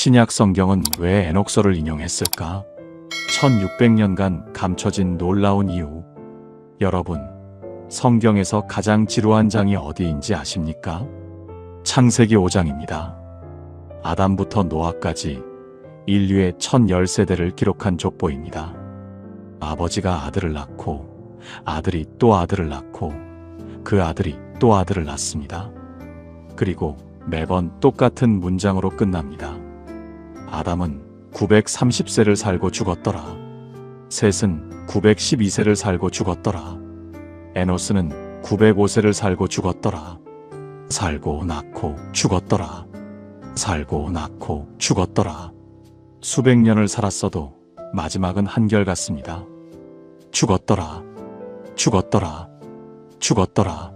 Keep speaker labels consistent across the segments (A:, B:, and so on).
A: 신약 성경은 왜 에녹서를 인용했을까? 1600년간 감춰진 놀라운 이유. 여러분, 성경에서 가장 지루한 장이 어디인지 아십니까? 창세기 5장입니다. 아담부터 노아까지 인류의 1010세대를 기록한 족보입니다. 아버지가 아들을 낳고 아들이 또 아들을 낳고 그 아들이 또 아들을 낳습니다. 그리고 매번 똑같은 문장으로 끝납니다. 아담은 930세를 살고 죽었더라. 셋은 912세를 살고 죽었더라. 에노스는 905세를 살고 죽었더라. 살고 낳고 죽었더라. 살고 낳고 죽었더라. 수백 년을 살았어도 마지막은 한결같습니다. 죽었더라. 죽었더라. 죽었더라.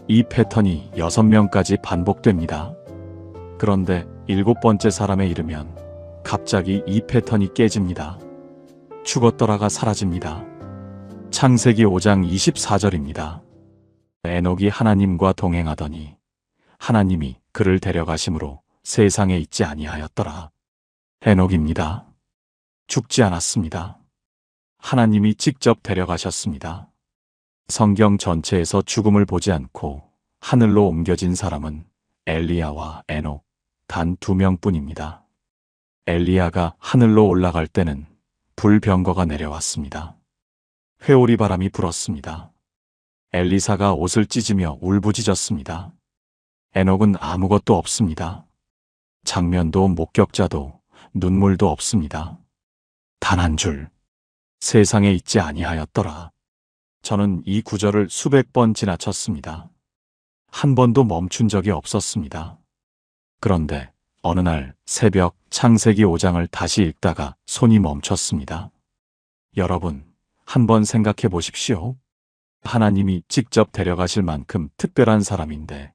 A: 이 패턴이 6명까지 반복됩니다. 그런데 7번째 사람에 이르면 갑자기 이 패턴이 깨집니다. 죽었더라가 사라집니다. 창세기 5장 24절입니다. 에녹이 하나님과 동행하더니 하나님이 그를 데려가심으로 세상에 있지 아니하였더라. 에녹입니다. 죽지 않았습니다. 하나님이 직접 데려가셨습니다. 성경 전체에서 죽음을 보지 않고 하늘로 옮겨진 사람은 엘리야와 에녹 단 2명뿐입니다. 엘리야가 하늘로 올라갈 때는 불병거가 내려왔습니다. 회오리 바람이 불었습니다. 엘리사가 옷을 찢으며 울부짖었습니다. 에녹은 아무것도 없습니다. 장면도 목격자도 눈물도 없습니다. 단 한 줄. 세상에 있지 아니하였더라. 저는 이 구절을 수백 번 지나쳤습니다. 한 번도 멈춘 적이 없었습니다. 그런데 어느 날 새벽 창세기 5장을 다시 읽다가 손이 멈췄습니다. 여러분, 한번 생각해 보십시오. 하나님이 직접 데려가실 만큼 특별한 사람인데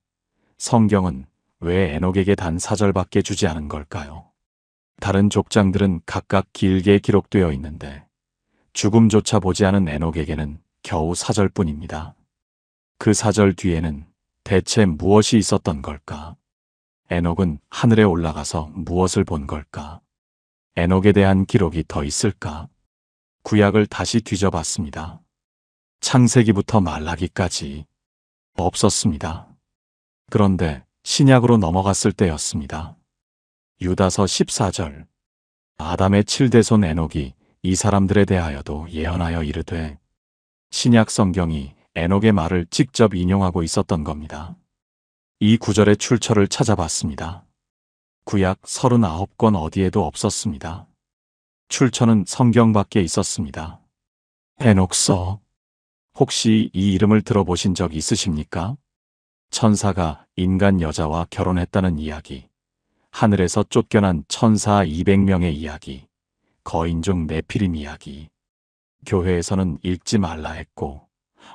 A: 성경은 왜 에녹에게 단 4절밖에 주지 않은 걸까요? 다른 족장들은 각각 길게 기록되어 있는데 죽음조차 보지 않은 에녹에게는 겨우 4절뿐입니다. 그 4절 뒤에는 대체 무엇이 있었던 걸까? 에녹은 하늘에 올라가서 무엇을 본 걸까? 에녹에 대한 기록이 더 있을까? 구약을 다시 뒤져봤습니다. 창세기부터 말라기까지 없었습니다. 그런데 신약으로 넘어갔을 때였습니다. 유다서 14절. 아담의 7대손 에녹이 이 사람들에 대하여도 예언하여 이르되 신약 성경이 에녹의 말을 직접 인용하고 있었던 겁니다. 이 구절의 출처를 찾아봤습니다. 구약 39권 어디에도 없었습니다. 출처는 성경 밖에 있었습니다. 에녹서. 혹시 이 이름을 들어보신 적 있으십니까? 천사가 인간 여자와 결혼했다는 이야기, 하늘에서 쫓겨난 천사 200명의 이야기, 거인 중 네피림 이야기. 교회에서는 읽지 말라 했고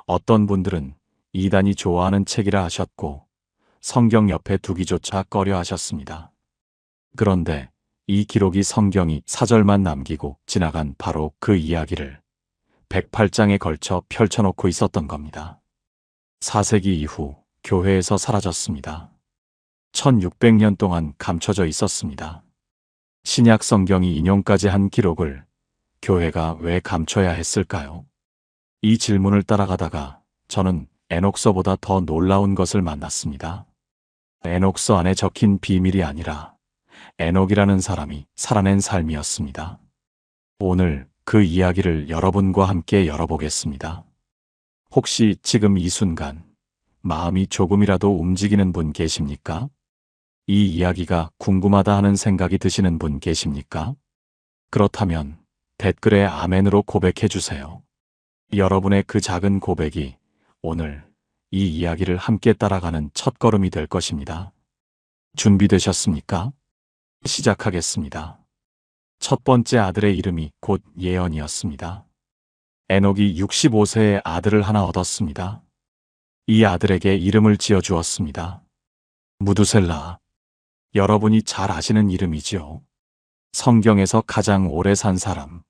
A: 어떤 분들은 이단이 좋아하는 책이라 하셨고 성경 옆에 두기조차 꺼려 하셨습니다. 그런데 이 기록이 성경이 4절만 남기고 지나간 바로 그 이야기를 108장에 걸쳐 펼쳐놓고 있었던 겁니다. 4세기 이후 교회에서 사라졌습니다. 1600년 동안 감춰져 있었습니다. 신약 성경이 인용까지 한 기록을 교회가 왜 감춰야 했을까요? 이 질문을 따라가다가 저는 에녹서보다 더 놀라운 것을 만났습니다. 에녹서 안에 적힌 비밀이 아니라 에녹이라는 사람이 살아낸 삶이었습니다. 오늘 그 이야기를 여러분과 함께 열어보겠습니다. 혹시 지금 이 순간 마음이 조금이라도 움직이는 분 계십니까? 이 이야기가 궁금하다 하는 생각이 드시는 분 계십니까? 그렇다면 댓글에 아멘으로 고백해 주세요. 여러분의 그 작은 고백이 오늘 이 이야기를 함께 따라가는 첫걸음이 될 것입니다. 준비되셨습니까? 시작하겠습니다. 첫 번째 아들의 이름이 곧 예언이었습니다. 에녹이 65세에 아들을 하나 얻었습니다. 이 아들에게 이름을 지어주었습니다. 무두셀라. 여러분이 잘 아시는 이름이지요. 성경에서 가장 오래 산 사람.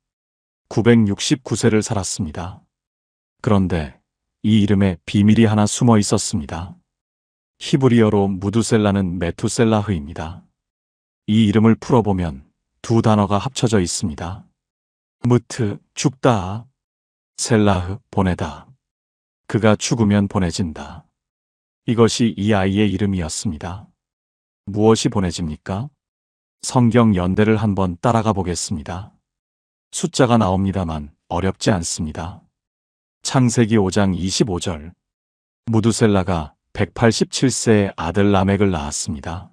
A: 969세를 살았습니다. 그런데 이 이름에 비밀이 하나 숨어 있었습니다. 히브리어로 무두셀라는 메투셀라흐입니다. 이 이름을 풀어보면 두 단어가 합쳐져 있습니다. 무트, 죽다. 셀라흐, 보내다. 그가 죽으면 보내진다. 이것이 이 아이의 이름이었습니다. 무엇이 보내집니까? 성경 연대를 한번 따라가 보겠습니다. 숫자가 나옵니다만 어렵지 않습니다. 창세기 5장 25절. 무두셀라가 187세의 아들 라멕을 낳았습니다.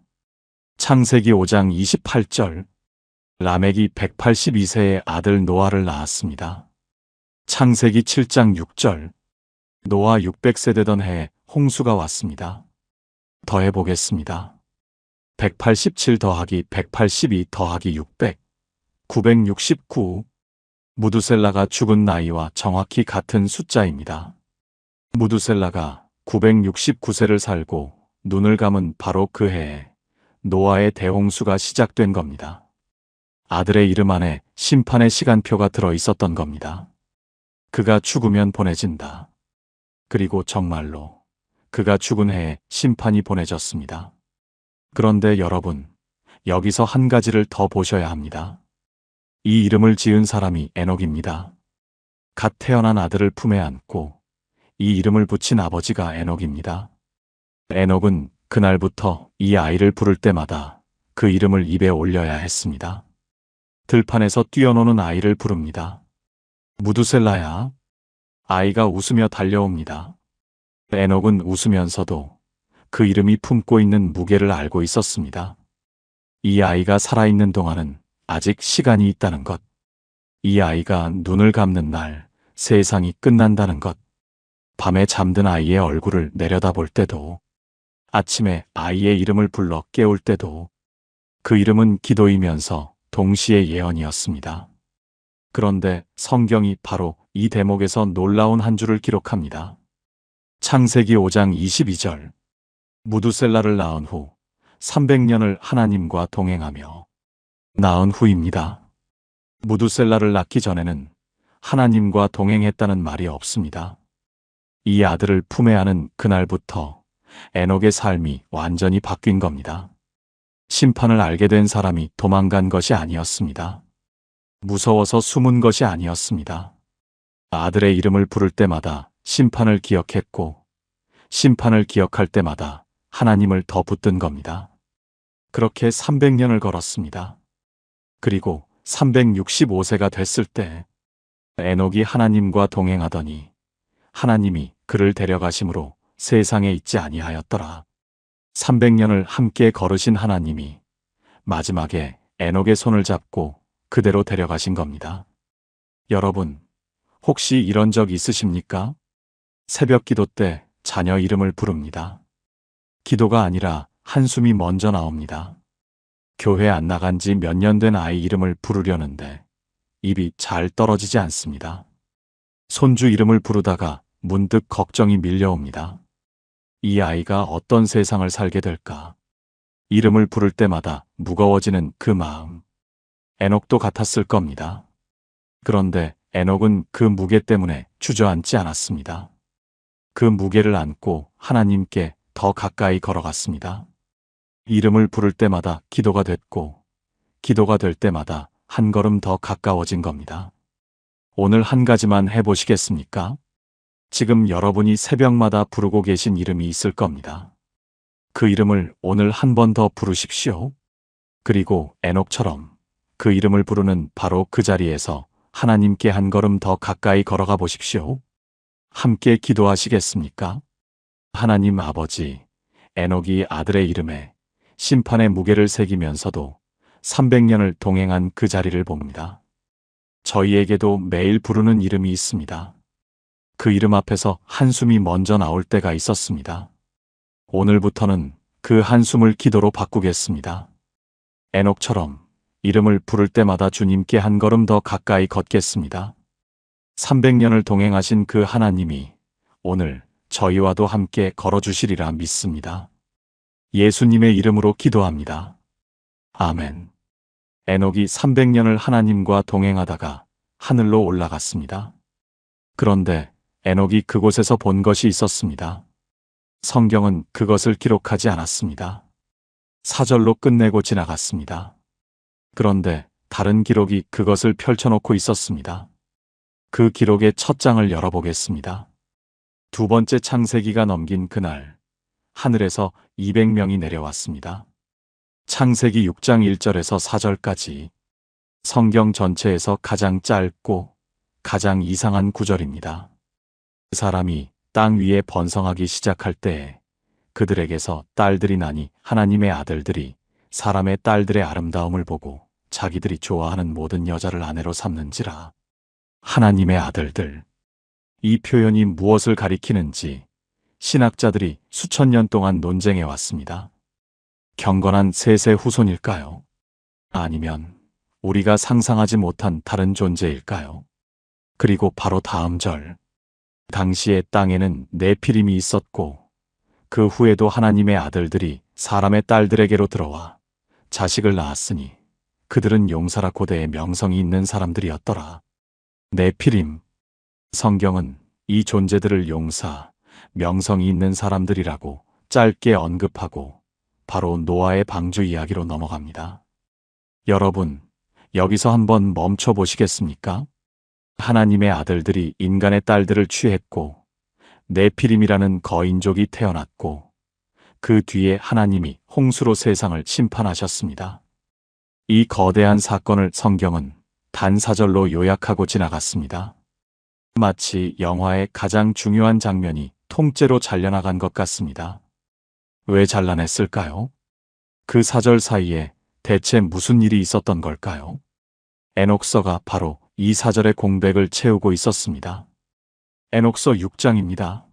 A: 창세기 5장 28절. 라멕이 182세의 아들 노아를 낳았습니다. 창세기 7장 6절. 노아 600세 되던 해에 홍수가 왔습니다. 더해보겠습니다. 187 더하기 182 더하기 600, 969. 무두셀라가 죽은 나이와 정확히 같은 숫자입니다. 무두셀라가 969세를 살고 눈을 감은 바로 그 해에 노아의 대홍수가 시작된 겁니다. 아들의 이름 안에 심판의 시간표가 들어 있었던 겁니다. 그가 죽으면 보내진다. 그리고 정말로 그가 죽은 해에 심판이 보내졌습니다. 그런데 여러분, 여기서 한 가지를 더 보셔야 합니다. 이 이름을 지은 사람이 에녹입니다. 갓 태어난 아들을 품에 안고 이 이름을 붙인 아버지가 에녹입니다. 에녹은 그날부터 이 아이를 부를 때마다 그 이름을 입에 올려야 했습니다. 들판에서 뛰어노는 아이를 부릅니다. 무두셀라야. 아이가 웃으며 달려옵니다. 에녹은 웃으면서도 그 이름이 품고 있는 무게를 알고 있었습니다. 이 아이가 살아있는 동안은 아직 시간이 있다는 것. 이 아이가 눈을 감는 날 세상이 끝난다는 것. 밤에 잠든 아이의 얼굴을 내려다볼 때도, 아침에 아이의 이름을 불러 깨울 때도 그 이름은 기도이면서 동시에 예언이었습니다. 그런데 성경이 바로 이 대목에서 놀라운 한 줄을 기록합니다. 창세기 5장 22절. 무두셀라를 낳은 후 300년을 하나님과 동행하며. 낳은 후입니다. 무두셀라를 낳기 전에는 하나님과 동행했다는 말이 없습니다. 이 아들을 품에 안은 그날부터 에녹의 삶이 완전히 바뀐 겁니다. 심판을 알게 된 사람이 도망간 것이 아니었습니다. 무서워서 숨은 것이 아니었습니다. 아들의 이름을 부를 때마다 심판을 기억했고, 심판을 기억할 때마다 하나님을 더 붙든 겁니다. 그렇게 300년을 걸었습니다. 그리고 365세가 됐을 때 에녹이 하나님과 동행하더니 하나님이 그를 데려가심으로 세상에 있지 아니하였더라. 300년을 함께 걸으신 하나님이 마지막에 에녹의 손을 잡고 그대로 데려가신 겁니다. 여러분, 혹시 이런 적 있으십니까? 새벽 기도 때 자녀 이름을 부릅니다. 기도가 아니라 한숨이 먼저 나옵니다. 교회 안 나간 지 몇 년 된 아이 이름을 부르려는데 입이 잘 떨어지지 않습니다. 손주 이름을 부르다가 문득 걱정이 밀려옵니다. 이 아이가 어떤 세상을 살게 될까? 이름을 부를 때마다 무거워지는 그 마음. 에녹도 같았을 겁니다. 그런데 에녹은 그 무게 때문에 주저앉지 않았습니다. 그 무게를 안고 하나님께 더 가까이 걸어갔습니다. 이름을 부를 때마다 기도가 됐고, 기도가 될 때마다 한 걸음 더 가까워진 겁니다. 오늘 한 가지만 해보시겠습니까? 지금 여러분이 새벽마다 부르고 계신 이름이 있을 겁니다. 그 이름을 오늘 한 번 더 부르십시오. 그리고 에녹처럼 그 이름을 부르는 바로 그 자리에서 하나님께 한 걸음 더 가까이 걸어가 보십시오. 함께 기도하시겠습니까? 하나님 아버지, 에녹이 아들의 이름에 심판의 무게를 새기면서도 300년을 동행한 그 자리를 봅니다. 저희에게도 매일 부르는 이름이 있습니다. 그 이름 앞에서 한숨이 먼저 나올 때가 있었습니다. 오늘부터는 그 한숨을 기도로 바꾸겠습니다. 에녹처럼 이름을 부를 때마다 주님께 한 걸음 더 가까이 걷겠습니다. 300년을 동행하신 그 하나님이 오늘 저희와도 함께 걸어주시리라 믿습니다. 예수님의 이름으로 기도합니다. 아멘. 에녹이 300년을 하나님과 동행하다가 하늘로 올라갔습니다. 그런데 에녹이 그곳에서 본 것이 있었습니다. 성경은 그것을 기록하지 않았습니다. 사절로 끝내고 지나갔습니다. 그런데 다른 기록이 그것을 펼쳐놓고 있었습니다. 그 기록의 첫 장을 열어보겠습니다. 두 번째 창세기가 넘긴 그날, 하늘에서 200명이 내려왔습니다. 창세기 6장 1절에서 4절까지 성경 전체에서 가장 짧고 가장 이상한 구절입니다. 그 사람이 땅 위에 번성하기 시작할 때에 그들에게서 딸들이 나니 하나님의 아들들이 사람의 딸들의 아름다움을 보고 자기들이 좋아하는 모든 여자를 아내로 삼는지라. 하나님의 아들들. 이 표현이 무엇을 가리키는지 신학자들이 수천 년 동안 논쟁해 왔습니다. 경건한 셋의 후손일까요? 아니면 우리가 상상하지 못한 다른 존재일까요? 그리고 바로 다음 절. 당시의 땅에는 네피림이 있었고 그 후에도 하나님의 아들들이 사람의 딸들에게로 들어와 자식을 낳았으니 그들은 용사라 고대의 명성이 있는 사람들이었더라. 네피림. 성경은 이 존재들을 용사, 명성이 있는 사람들이라고 짧게 언급하고 바로 노아의 방주 이야기로 넘어갑니다. 여러분, 여기서 한번 멈춰 보시겠습니까? 하나님의 아들들이 인간의 딸들을 취했고 네피림이라는 거인족이 태어났고 그 뒤에 하나님이 홍수로 세상을 심판하셨습니다. 이 거대한 사건을 성경은 단사절로 요약하고 지나갔습니다. 마치 영화의 가장 중요한 장면이 통째로 잘려나간 것 같습니다. 왜 잘라냈을까요? 그 사절 사이에 대체 무슨 일이 있었던 걸까요? 에녹서가 바로 이 사절의 공백을 채우고 있었습니다. 에녹서 6장입니다.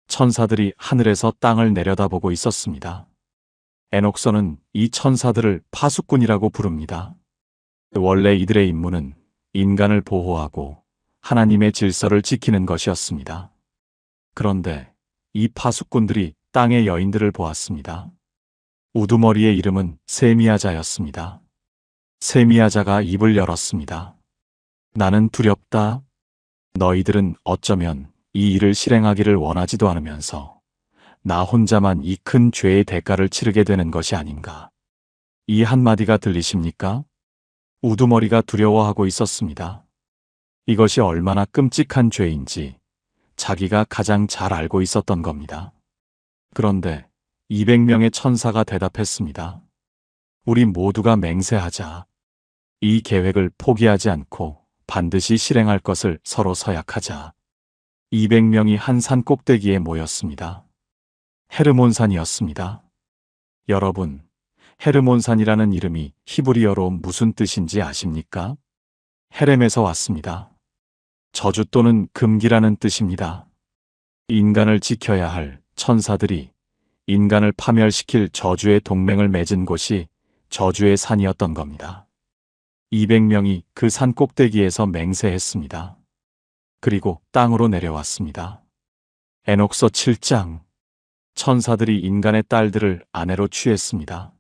A: 천사들이 하늘에서 땅을 내려다보고 있었습니다. 에녹서는 이 천사들을 파수꾼이라고 부릅니다. 원래 이들의 임무는 인간을 보호하고 하나님의 질서를 지키는 것이었습니다. 그런데 이 파수꾼들이 땅의 여인들을 보았습니다. 우두머리의 이름은 세미야자였습니다. 세미야자가 입을 열었습니다. 나는 두렵다. 너희들은 어쩌면 이 일을 실행하기를 원하지도 않으면서 나 혼자만 이 큰 죄의 대가를 치르게 되는 것이 아닌가. 이 한마디가 들리십니까? 우두머리가 두려워하고 있었습니다. 이것이 얼마나 끔찍한 죄인지 자기가 가장 잘 알고 있었던 겁니다. 그런데 200명의 천사가 대답했습니다. 우리 모두가 맹세하자. 이 계획을 포기하지 않고 반드시 실행할 것을 서로 서약하자. 200명이 한 산 꼭대기에 모였습니다. 헤르몬산이었습니다. 여러분, 헤르몬산이라는 이름이 히브리어로 무슨 뜻인지 아십니까? 헤렘에서 왔습니다. 저주 또는 금기라는 뜻입니다. 인간을 지켜야 할 천사들이 인간을 파멸시킬 저주의 동맹을 맺은 곳이 저주의 산이었던 겁니다. 200명이 그 산 꼭대기에서 맹세했습니다. 그리고 땅으로 내려왔습니다. 에녹서 7장. 천사들이 인간의 딸들을 아내로 취했습니다.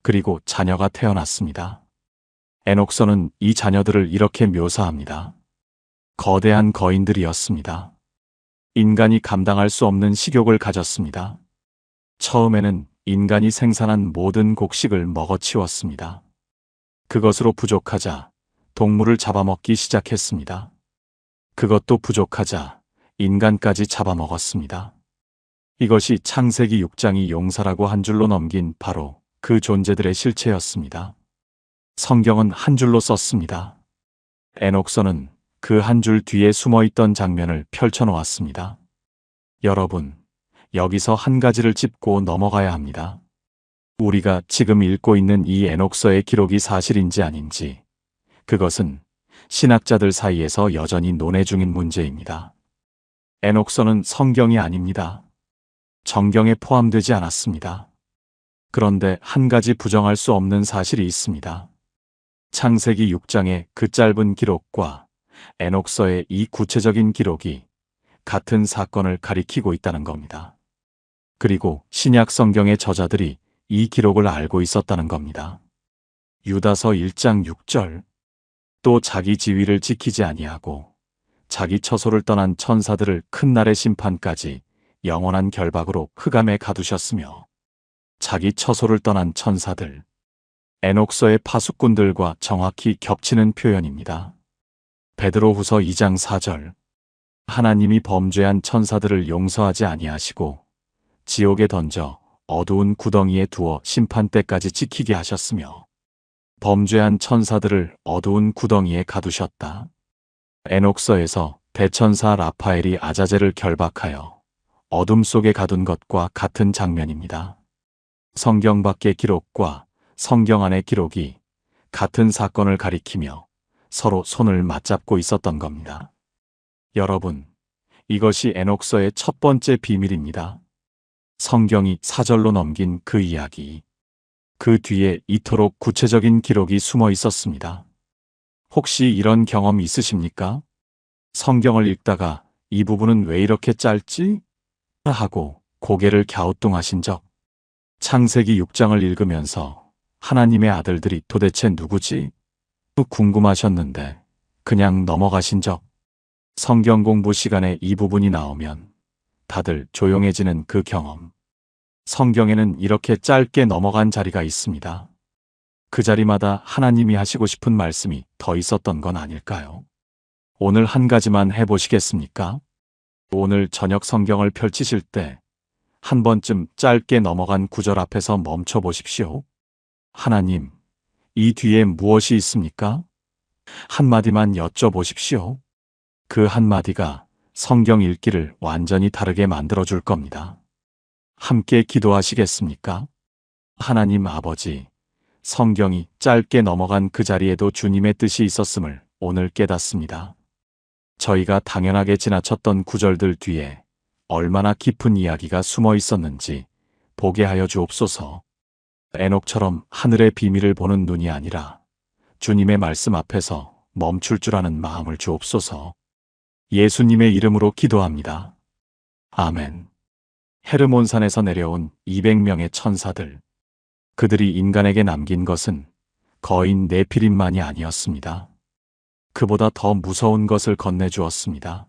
A: 그리고 자녀가 태어났습니다. 에녹서는 이 자녀들을 이렇게 묘사합니다. 거대한 거인들이었습니다. 인간이 감당할 수 없는 식욕을 가졌습니다. 처음에는 인간이 생산한 모든 곡식을 먹어치웠습니다. 그것으로 부족하자 동물을 잡아먹기 시작했습니다. 그것도 부족하자 인간까지 잡아먹었습니다. 이것이 창세기 6장이 용사라고 한 줄로 넘긴 바로 그 존재들의 실체였습니다. 성경은 한 줄로 썼습니다. 에녹서는 그 한 줄 뒤에 숨어있던 장면을 펼쳐놓았습니다. 여러분, 여기서 한 가지를 짚고 넘어가야 합니다. 우리가 지금 읽고 있는 이 에녹서의 기록이 사실인지 아닌지, 그것은 신학자들 사이에서 여전히 논의 중인 문제입니다. 에녹서는 성경이 아닙니다. 정경에 포함되지 않았습니다. 그런데 한 가지 부정할 수 없는 사실이 있습니다. 창세기 6장의 그 짧은 기록과 에녹서의 이 구체적인 기록이 같은 사건을 가리키고 있다는 겁니다. 그리고 신약 성경의 저자들이 이 기록을 알고 있었다는 겁니다. 유다서 1장 6절. 또 자기 지위를 지키지 아니하고 자기 처소를 떠난 천사들을 큰 날의 심판까지 영원한 결박으로 흑암에 가두셨으며 자기 처소를 떠난 천사들. 에녹서의 파수꾼들과 정확히 겹치는 표현입니다. 베드로후서 2장 4절. 하나님이 범죄한 천사들을 용서하지 아니하시고 지옥에 던져 어두운 구덩이에 두어 심판 때까지 지키게 하셨으며 범죄한 천사들을 어두운 구덩이에 가두셨다. 에녹서에서 대천사 라파엘이 아자젤을 결박하여 어둠 속에 가둔 것과 같은 장면입니다. 성경 밖의 기록과 성경 안의 기록이 같은 사건을 가리키며 서로 손을 맞잡고 있었던 겁니다. 여러분, 이것이 에녹서의 첫 번째 비밀입니다. 성경이 사절로 넘긴 그 이야기. 그 뒤에 이토록 구체적인 기록이 숨어 있었습니다. 혹시 이런 경험 있으십니까? 성경을 읽다가 이 부분은 왜 이렇게 짧지? 하고 고개를 갸우뚱하신 적. 창세기 6장을 읽으면서 하나님의 아들들이 도대체 누구지? 궁금하셨는데 그냥 넘어가신 적. 성경 공부 시간에 이 부분이 나오면 다들 조용해지는 그 경험. 성경에는 이렇게 짧게 넘어간 자리가 있습니다. 그 자리마다 하나님이 하시고 싶은 말씀이 더 있었던 건 아닐까요? 오늘 한 가지만 해보시겠습니까? 오늘 저녁 성경을 펼치실 때 한 번쯤 짧게 넘어간 구절 앞에서 멈춰 보십시오. 하나님, 이 뒤에 무엇이 있습니까? 한마디만 여쭤보십시오. 그 한마디가 성경 읽기를 완전히 다르게 만들어줄 겁니다. 함께 기도하시겠습니까? 하나님 아버지, 성경이 짧게 넘어간 그 자리에도 주님의 뜻이 있었음을 오늘 깨닫습니다. 저희가 당연하게 지나쳤던 구절들 뒤에 얼마나 깊은 이야기가 숨어 있었는지 보게 하여 주옵소서. 에녹처럼 하늘의 비밀을 보는 눈이 아니라 주님의 말씀 앞에서 멈출 줄 아는 마음을 주옵소서. 예수님의 이름으로 기도합니다. 아멘. 헤르몬산에서 내려온 200명의 천사들. 그들이 인간에게 남긴 것은 거인 네피림만이 아니었습니다. 그보다 더 무서운 것을 건네주었습니다.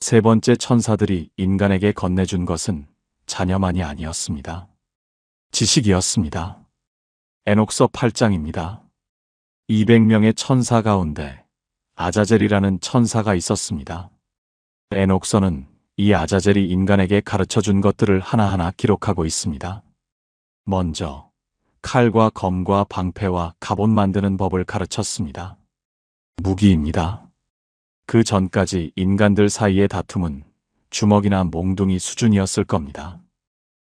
A: 세 번째 천사들이 인간에게 건네준 것은 자녀만이 아니었습니다. 지식이었습니다. 에녹서 8장입니다. 200명의 천사 가운데 아자젤이라는 천사가 있었습니다. 에녹서는 이 아자젤이 인간에게 가르쳐준 것들을 하나하나 기록하고 있습니다. 먼저 칼과 검과 방패와 갑옷 만드는 법을 가르쳤습니다. 무기입니다. 그 전까지 인간들 사이의 다툼은 주먹이나 몽둥이 수준이었을 겁니다.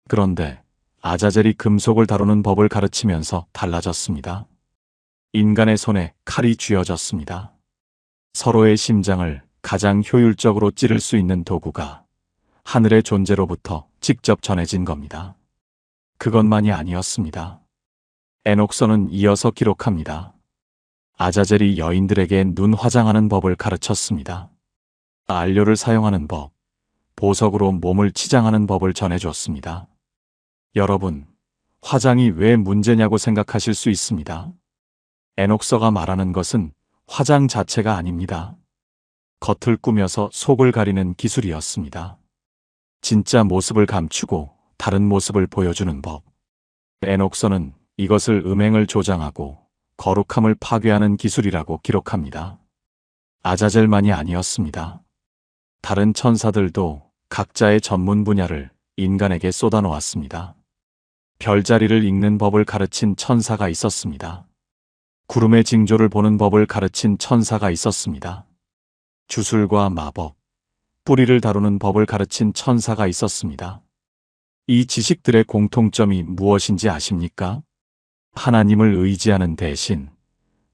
A: 그런데 아자젤이 금속을 다루는 법을 가르치면서 달라졌습니다. 인간의 손에 칼이 쥐어졌습니다. 서로의 심장을 가장 효율적으로 찌를 수 있는 도구가 하늘의 존재로부터 직접 전해진 겁니다. 그것만이 아니었습니다. 에녹서는 이어서 기록합니다. 아자젤이 여인들에게 눈 화장하는 법을 가르쳤습니다. 안료를 사용하는 법, 보석으로 몸을 치장하는 법을 전해줬습니다. 여러분, 화장이 왜 문제냐고 생각하실 수 있습니다. 에녹서가 말하는 것은 화장 자체가 아닙니다. 겉을 꾸며서 속을 가리는 기술이었습니다. 진짜 모습을 감추고 다른 모습을 보여주는 법. 에녹서는 이것을 음행을 조장하고 거룩함을 파괴하는 기술이라고 기록합니다. 아자젤만이 아니었습니다. 다른 천사들도 각자의 전문 분야를 인간에게 쏟아놓았습니다. 별자리를 읽는 법을 가르친 천사가 있었습니다. 구름의 징조를 보는 법을 가르친 천사가 있었습니다. 주술과 마법, 뿌리를 다루는 법을 가르친 천사가 있었습니다. 이 지식들의 공통점이 무엇인지 아십니까? 하나님을 의지하는 대신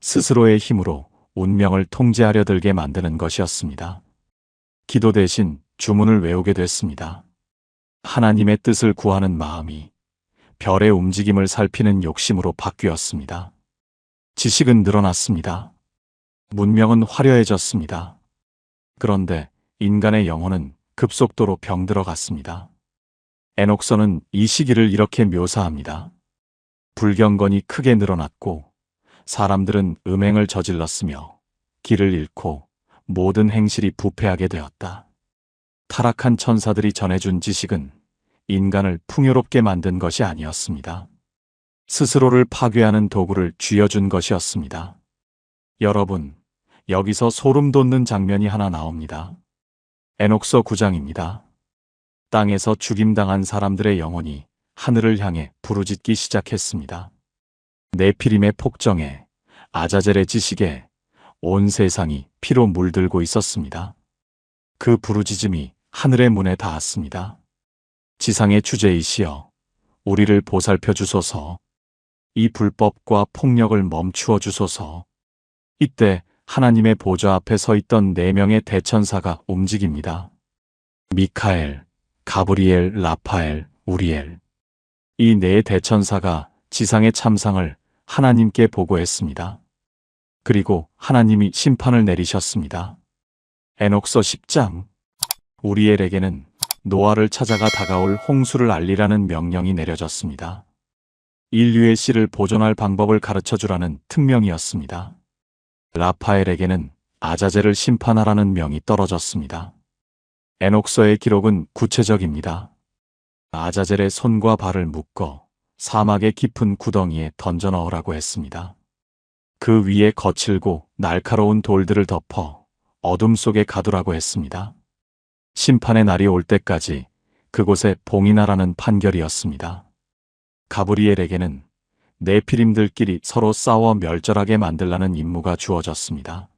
A: 스스로의 힘으로 운명을 통제하려 들게 만드는 것이었습니다. 기도 대신 주문을 외우게 됐습니다. 하나님의 뜻을 구하는 마음이 별의 움직임을 살피는 욕심으로 바뀌었습니다. 지식은 늘어났습니다. 문명은 화려해졌습니다. 그런데 인간의 영혼은 급속도로 병들어갔습니다. 에녹서는 이 시기를 이렇게 묘사합니다. 불경건이 크게 늘어났고 사람들은 음행을 저질렀으며 길을 잃고 모든 행실이 부패하게 되었다. 타락한 천사들이 전해준 지식은 인간을 풍요롭게 만든 것이 아니었습니다. 스스로를 파괴하는 도구를 쥐어준 것이었습니다. 여러분, 여기서 소름 돋는 장면이 하나 나옵니다. 에녹서 9장입니다. 땅에서 죽임당한 사람들의 영혼이 하늘을 향해 부르짖기 시작했습니다. 네피림의 폭정에, 아자젤의 지식에 온 세상이 피로 물들고 있었습니다. 그 부르짖음이 하늘의 문에 닿았습니다. 지상의 주제이시여, 우리를 보살펴 주소서. 이 불법과 폭력을 멈추어 주소서. 이때 하나님의 보좌 앞에 서 있던 4명의 대천사가 움직입니다. 미카엘, 가브리엘, 라파엘, 우리엘. 이 4 대천사가 지상의 참상을 하나님께 보고했습니다. 그리고 하나님이 심판을 내리셨습니다. 에녹서 10장. 우리엘에게는 노아를 찾아가 다가올 홍수를 알리라는 명령이 내려졌습니다. 인류의 씨를 보존할 방법을 가르쳐 주라는 특명이었습니다. 라파엘에게는 아자젤을 심판하라는 명이 떨어졌습니다. 에녹서의 기록은 구체적입니다. 아자젤의 손과 발을 묶어 사막의 깊은 구덩이에 던져 넣으라고 했습니다. 그 위에 거칠고 날카로운 돌들을 덮어 어둠 속에 가두라고 했습니다. 심판의 날이 올 때까지 그곳에 봉인하라는 판결이었습니다. 가브리엘에게는 네피림들끼리 서로 싸워 멸절하게 만들라는 임무가 주어졌습니다.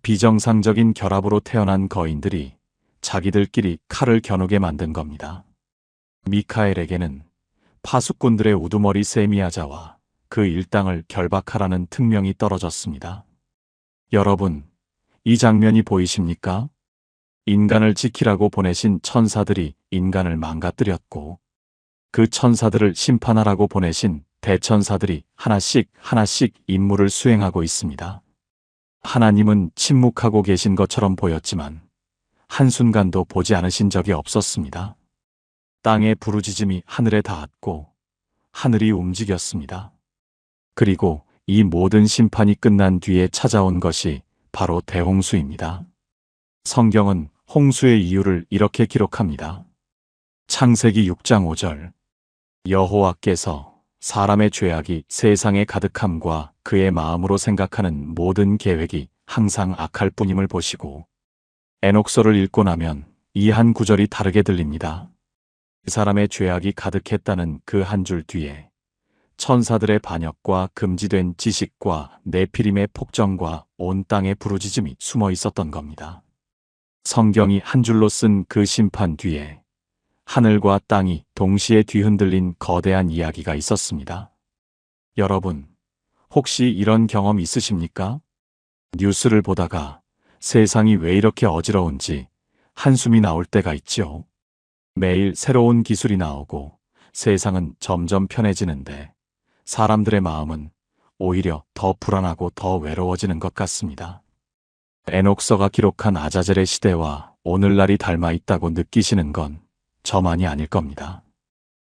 A: 비정상적인 결합으로 태어난 거인들이 자기들끼리 칼을 겨누게 만든 겁니다. 미카엘에게는 파수꾼들의 우두머리 세미야자와 그 일당을 결박하라는 특명이 떨어졌습니다. 여러분, 이 장면이 보이십니까? 인간을 지키라고 보내신 천사들이 인간을 망가뜨렸고, 그 천사들을 심판하라고 보내신 대천사들이 하나씩 임무를 수행하고 있습니다. 하나님은 침묵하고 계신 것처럼 보였지만 한순간도 보지 않으신 적이 없었습니다. 땅의 부르짖음이 하늘에 닿았고 하늘이 움직였습니다. 그리고 이 모든 심판이 끝난 뒤에 찾아온 것이 바로 대홍수입니다. 성경은 홍수의 이유를 이렇게 기록합니다. 창세기 6장 5절. 여호와께서 사람의 죄악이 세상에 가득함과 그의 마음으로 생각하는 모든 계획이 항상 악할 뿐임을 보시고. 에녹서를 읽고 나면 이 한 구절이 다르게 들립니다. 그 사람의 죄악이 가득했다는 그 한 줄 뒤에 천사들의 반역과 금지된 지식과 네피림의 폭정과 온 땅의 부르짖음이 숨어 있었던 겁니다. 성경이 한 줄로 쓴 그 심판 뒤에 하늘과 땅이 동시에 뒤흔들린 거대한 이야기가 있었습니다. 여러분, 혹시 이런 경험 있으십니까? 뉴스를 보다가 세상이 왜 이렇게 어지러운지 한숨이 나올 때가 있죠. 매일 새로운 기술이 나오고 세상은 점점 편해지는데 사람들의 마음은 오히려 더 불안하고 더 외로워지는 것 같습니다. 에녹서가 기록한 아자젤의 시대와 오늘날이 닮아 있다고 느끼시는 건 저만이 아닐 겁니다.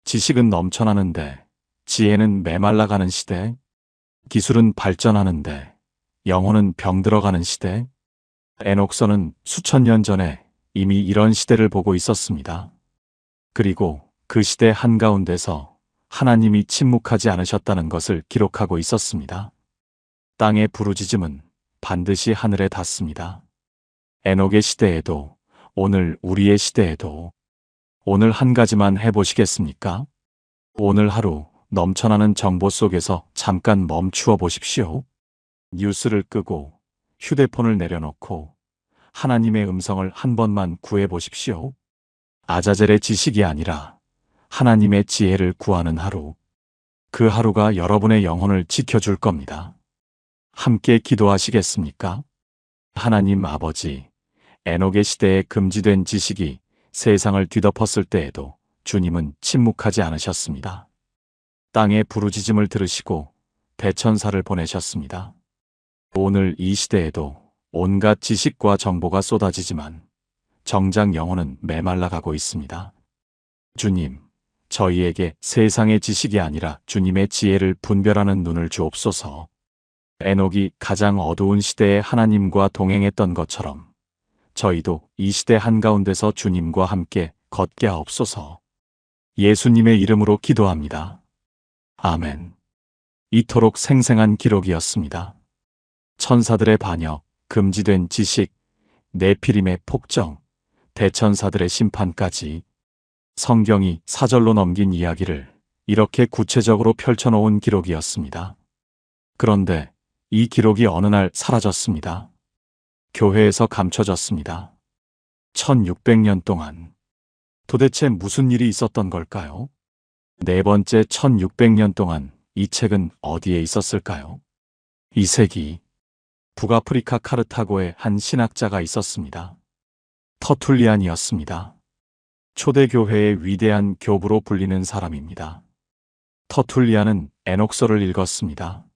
A: 지식은 넘쳐나는데 지혜는 메말라가는 시대, 기술은 발전하는데 영혼은 병들어가는 시대. 에녹서는 수천 년 전에 이미 이런 시대를 보고 있었습니다. 그리고 그 시대 한가운데서 하나님이 침묵하지 않으셨다는 것을 기록하고 있었습니다. 땅의 부르짖음은 반드시 하늘에 닿습니다. 에녹의 시대에도, 오늘 우리의 시대에도. 오늘 한 가지만 해보시겠습니까? 오늘 하루 넘쳐나는 정보 속에서 잠깐 멈추어 보십시오. 뉴스를 끄고 휴대폰을 내려놓고 하나님의 음성을 한 번만 구해보십시오. 아자젤의 지식이 아니라 하나님의 지혜를 구하는 하루. 그 하루가 여러분의 영혼을 지켜줄 겁니다. 함께 기도하시겠습니까? 하나님 아버지, 에녹의 시대에 금지된 지식이 세상을 뒤덮었을 때에도 주님은 침묵하지 않으셨습니다. 땅의 부르짖음을 들으시고 대천사를 보내셨습니다. 오늘 이 시대에도 온갖 지식과 정보가 쏟아지지만 정작 영혼은 메말라가고 있습니다. 주님, 저희에게 세상의 지식이 아니라 주님의 지혜를 분별하는 눈을 주옵소서. 에녹이 가장 어두운 시대에 하나님과 동행했던 것처럼 저희도 이 시대 한가운데서 주님과 함께 걷게 하옵소서. 예수님의 이름으로 기도합니다. 아멘. 이토록 생생한 기록이었습니다. 천사들의 반역, 금지된 지식, 네피림의 폭정, 대천사들의 심판까지 성경이 사절로 넘긴 이야기를 이렇게 구체적으로 펼쳐놓은 기록이었습니다. 그런데 이 기록이 어느 날 사라졌습니다. 교회에서 감춰졌습니다. 1600년 동안 도대체 무슨 일이 있었던 걸까요? 네 번째 1600년 동안 이 책은 어디에 있었을까요? 2세기 북아프리카 카르타고에 한 신학자가 있었습니다. 터툴리안이었습니다. 초대교회의 위대한 교부로 불리는 사람입니다. 터툴리안은 에녹서를 읽었습니다.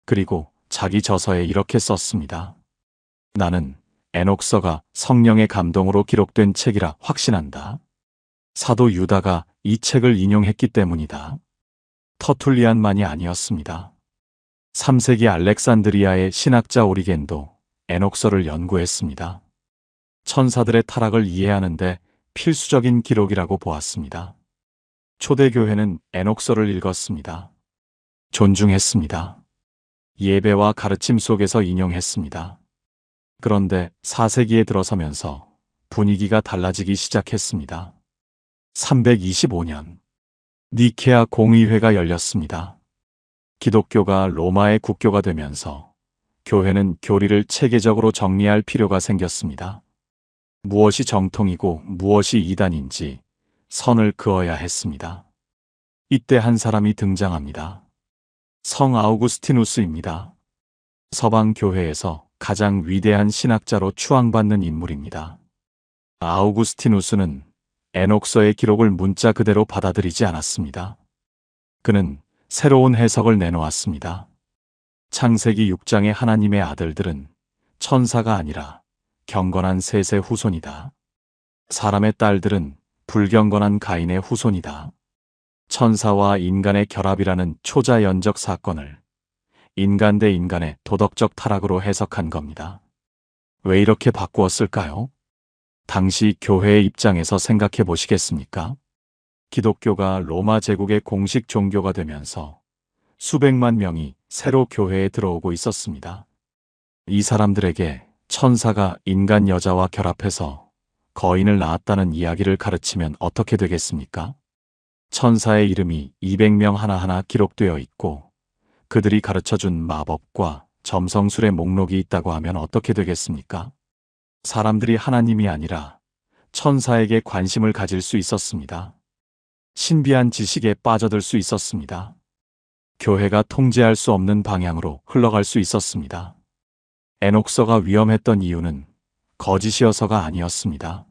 A: 그리고 자기 저서에 이렇게 썼습니다. 나는 에녹서가 성령의 감동으로 기록된 책이라 확신한다. 사도 유다가 이 책을 인용했기 때문이다. 터툴리안만이 아니었습니다. 3세기 알렉산드리아의 신학자 오리겐도 에녹서를 연구했습니다. 천사들의 타락을 이해하는데 필수적인 기록이라고 보았습니다. 초대교회는 에녹서를 읽었습니다. 존중했습니다. 예배와 가르침 속에서 인용했습니다. 그런데 4세기에 들어서면서 분위기가 달라지기 시작했습니다. 325년 니케아 공의회가 열렸습니다. 기독교가 로마의 국교가 되면서 교회는 교리를 체계적으로 정리할 필요가 생겼습니다. 무엇이 정통이고 무엇이 이단인지 선을 그어야 했습니다. 이때 한 사람이 등장합니다. 성 아우구스티누스입니다. 서방 교회에서 가장 위대한 신학자로 추앙받는 인물입니다. 아우구스티누스는 에녹서의 기록을 문자 그대로 받아들이지 않았습니다. 그는 새로운 해석을 내놓았습니다. 창세기 6장의 하나님의 아들들은 천사가 아니라 경건한 셋의 후손이다. 사람의 딸들은 불경건한 가인의 후손이다. 천사와 인간의 결합이라는 초자연적 사건을 인간 대 인간의 도덕적 타락으로 해석한 겁니다. 왜 이렇게 바꾸었을까요? 당시 교회의 입장에서 생각해 보시겠습니까? 기독교가 로마 제국의 공식 종교가 되면서 수백만 명이 새로 교회에 들어오고 있었습니다. 이 사람들에게 천사가 인간 여자와 결합해서 거인을 낳았다는 이야기를 가르치면 어떻게 되겠습니까? 천사의 이름이 200명 하나하나 기록되어 있고 그들이 가르쳐준 마법과 점성술의 목록이 있다고 하면 어떻게 되겠습니까? 사람들이 하나님이 아니라 천사에게 관심을 가질 수 있었습니다. 신비한 지식에 빠져들 수 있었습니다. 교회가 통제할 수 없는 방향으로 흘러갈 수 있었습니다. 에녹서가 위험했던 이유는 거짓이어서가 아니었습니다.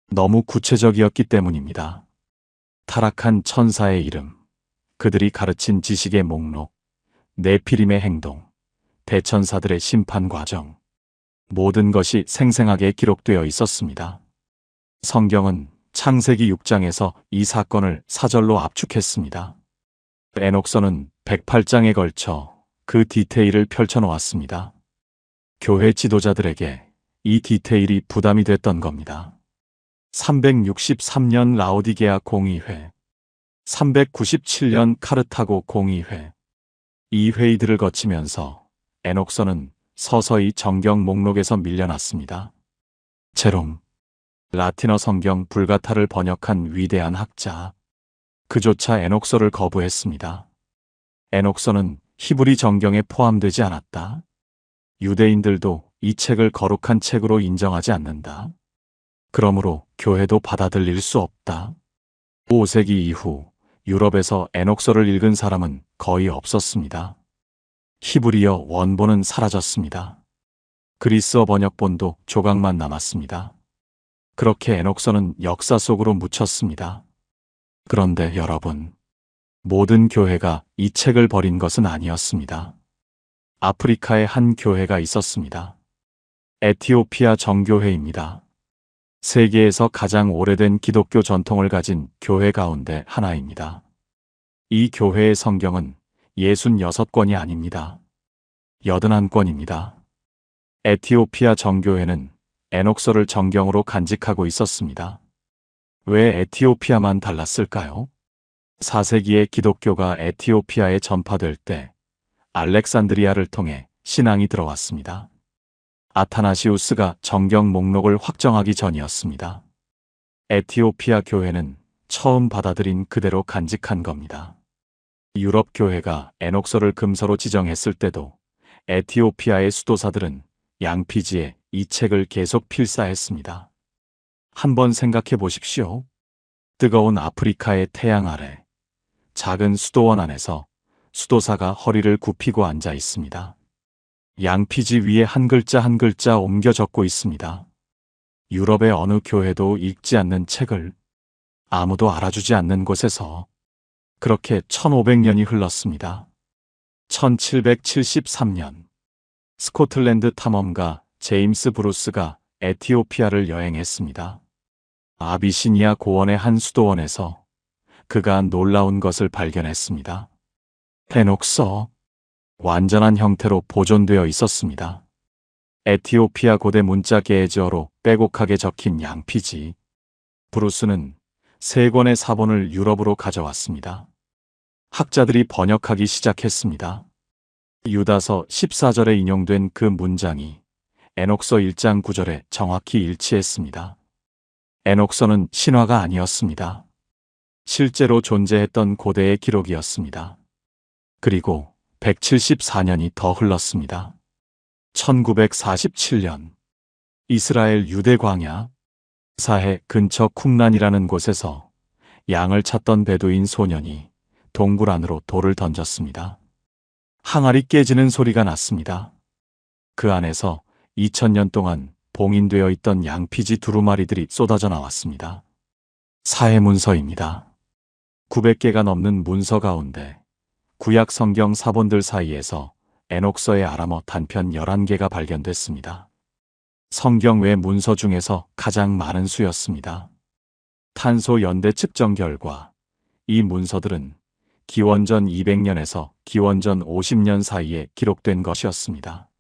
A: 너무 구체적이었기 때문입니다. 타락한 천사의 이름, 그들이 가르친 지식의 목록, 네피림의 행동, 대천사들의 심판 과정, 모든 것이 생생하게 기록되어 있었습니다. 성경은 창세기 6장에서 이 사건을 사절로 압축했습니다. 에녹서는 108장에 걸쳐 그 디테일을 펼쳐놓았습니다. 교회 지도자들에게 이 디테일이 부담이 됐던 겁니다. 363년 라오디게아 공의회, 397년 카르타고 공의회, 이 회의들을 거치면서 에녹서는 서서히 정경 목록에서 밀려났습니다. 제롬, 라틴어 성경 불가타를 번역한 위대한 학자, 그조차 에녹서를 거부했습니다. 에녹서는 히브리 정경에 포함되지 않았다. 유대인들도 이 책을 거룩한 책으로 인정하지 않는다. 그러므로 교회도 받아들일 수 없다. 5세기 이후 유럽에서 에녹서를 읽은 사람은 거의 없었습니다. 히브리어 원본은 사라졌습니다. 그리스어 번역본도 조각만 남았습니다. 그렇게 에녹서는 역사 속으로 묻혔습니다. 그런데 여러분, 모든 교회가 이 책을 버린 것은 아니었습니다. 아프리카에 한 교회가 있었습니다. 에티오피아 정교회입니다. 세계에서 가장 오래된 기독교 전통을 가진 교회 가운데 하나입니다. 이 교회의 성경은 66권이 아닙니다. 81권입니다. 에티오피아 정교회는 에녹서를 정경으로 간직하고 있었습니다. 왜 에티오피아만 달랐을까요? 4세기에 기독교가 에티오피아에 전파될 때 알렉산드리아를 통해 신앙이 들어왔습니다. 아타나시우스가 정경 목록을 확정하기 전이었습니다. 에티오피아 교회는 처음 받아들인 그대로 간직한 겁니다. 유럽 교회가 에녹서를 금서로 지정했을 때도 에티오피아의 수도사들은 양피지에 이 책을 계속 필사했습니다. 한번 생각해 보십시오. 뜨거운 아프리카의 태양 아래 작은 수도원 안에서 수도사가 허리를 굽히고 앉아 있습니다. 양피지 위에 한 글자 한 글자 옮겨 적고 있습니다. 유럽의 어느 교회도 읽지 않는 책을 아무도 알아주지 않는 곳에서 그렇게 1500년이 흘렀습니다. 1773년 스코틀랜드 탐험가 제임스 브루스가 에티오피아를 여행했습니다. 아비시니아 고원의 한 수도원에서 그가 놀라운 것을 발견했습니다. 에녹서, 완전한 형태로 보존되어 있었습니다. 에티오피아 고대 문자 게에즈어로 빼곡하게 적힌 양피지. 브루스는 3권의 사본을 유럽으로 가져왔습니다. 학자들이 번역하기 시작했습니다. 유다서 14절에 인용된 그 문장이 에녹서 1장 9절에 정확히 일치했습니다. 에녹서는 신화가 아니었습니다. 실제로 존재했던 고대의 기록이었습니다. 그리고 174년이 더 흘렀습니다. 1947년 이스라엘 유대 광야 사해 근처 쿰란이라는 곳에서 양을 찾던 베두인 소년이 동굴 안으로 돌을 던졌습니다. 항아리 깨지는 소리가 났습니다. 그 안에서 2000년 동안 봉인되어 있던 양피지 두루마리들이 쏟아져 나왔습니다. 사해 문서입니다. 900개가 넘는 문서 가운데 구약 성경 사본들 사이에서 에녹서의 아람어 단편 11개가 발견됐습니다. 성경 외 문서 중에서 가장 많은 수였습니다. 탄소 연대 측정 결과 이 문서들은 기원전 200년에서 기원전 50년 사이에 기록된 것이었습니다.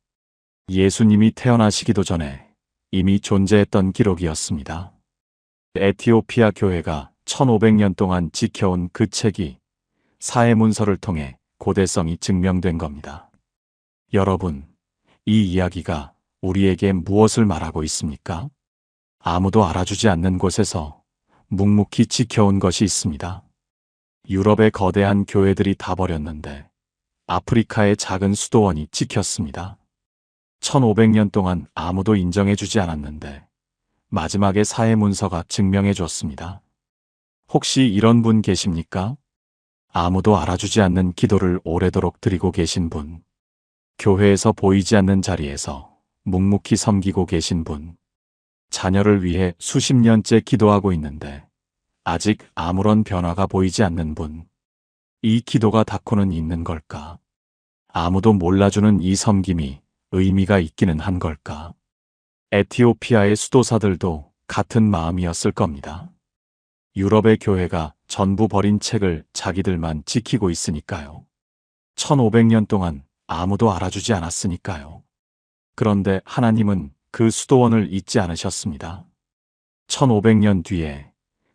A: 예수님이 태어나시기도 전에 이미 존재했던 기록이었습니다. 에티오피아 교회가 1500년 동안 지켜온 그 책이 사해 문서를 통해 고대성이 증명된 겁니다. 여러분, 이 이야기가 우리에게 무엇을 말하고 있습니까? 아무도 알아주지 않는 곳에서 묵묵히 지켜온 것이 있습니다. 유럽의 거대한 교회들이 다 버렸는데 아프리카의 작은 수도원이 지켰습니다. 1500년 동안 아무도 인정해주지 않았는데 마지막에 사해 문서가 증명해줬습니다. 혹시 이런 분 계십니까? 아무도 알아주지 않는 기도를 오래도록 드리고 계신 분, 교회에서 보이지 않는 자리에서 묵묵히 섬기고 계신 분, 자녀를 위해 수십 년째 기도하고 있는데 아직 아무런 변화가 보이지 않는 분, 이 기도가 닿고는 있는 걸까? 아무도 몰라주는 이 섬김이 의미가 있기는 한 걸까? 에티오피아의 수도사들도 같은 마음이었을 겁니다. 유럽의 교회가 전부 버린 책을 자기들만 지키고 있으니까요. 1500년 동안 아무도 알아주지 않았으니까요. 그런데 하나님은 그 수도원을 잊지 않으셨습니다. 1500년 뒤에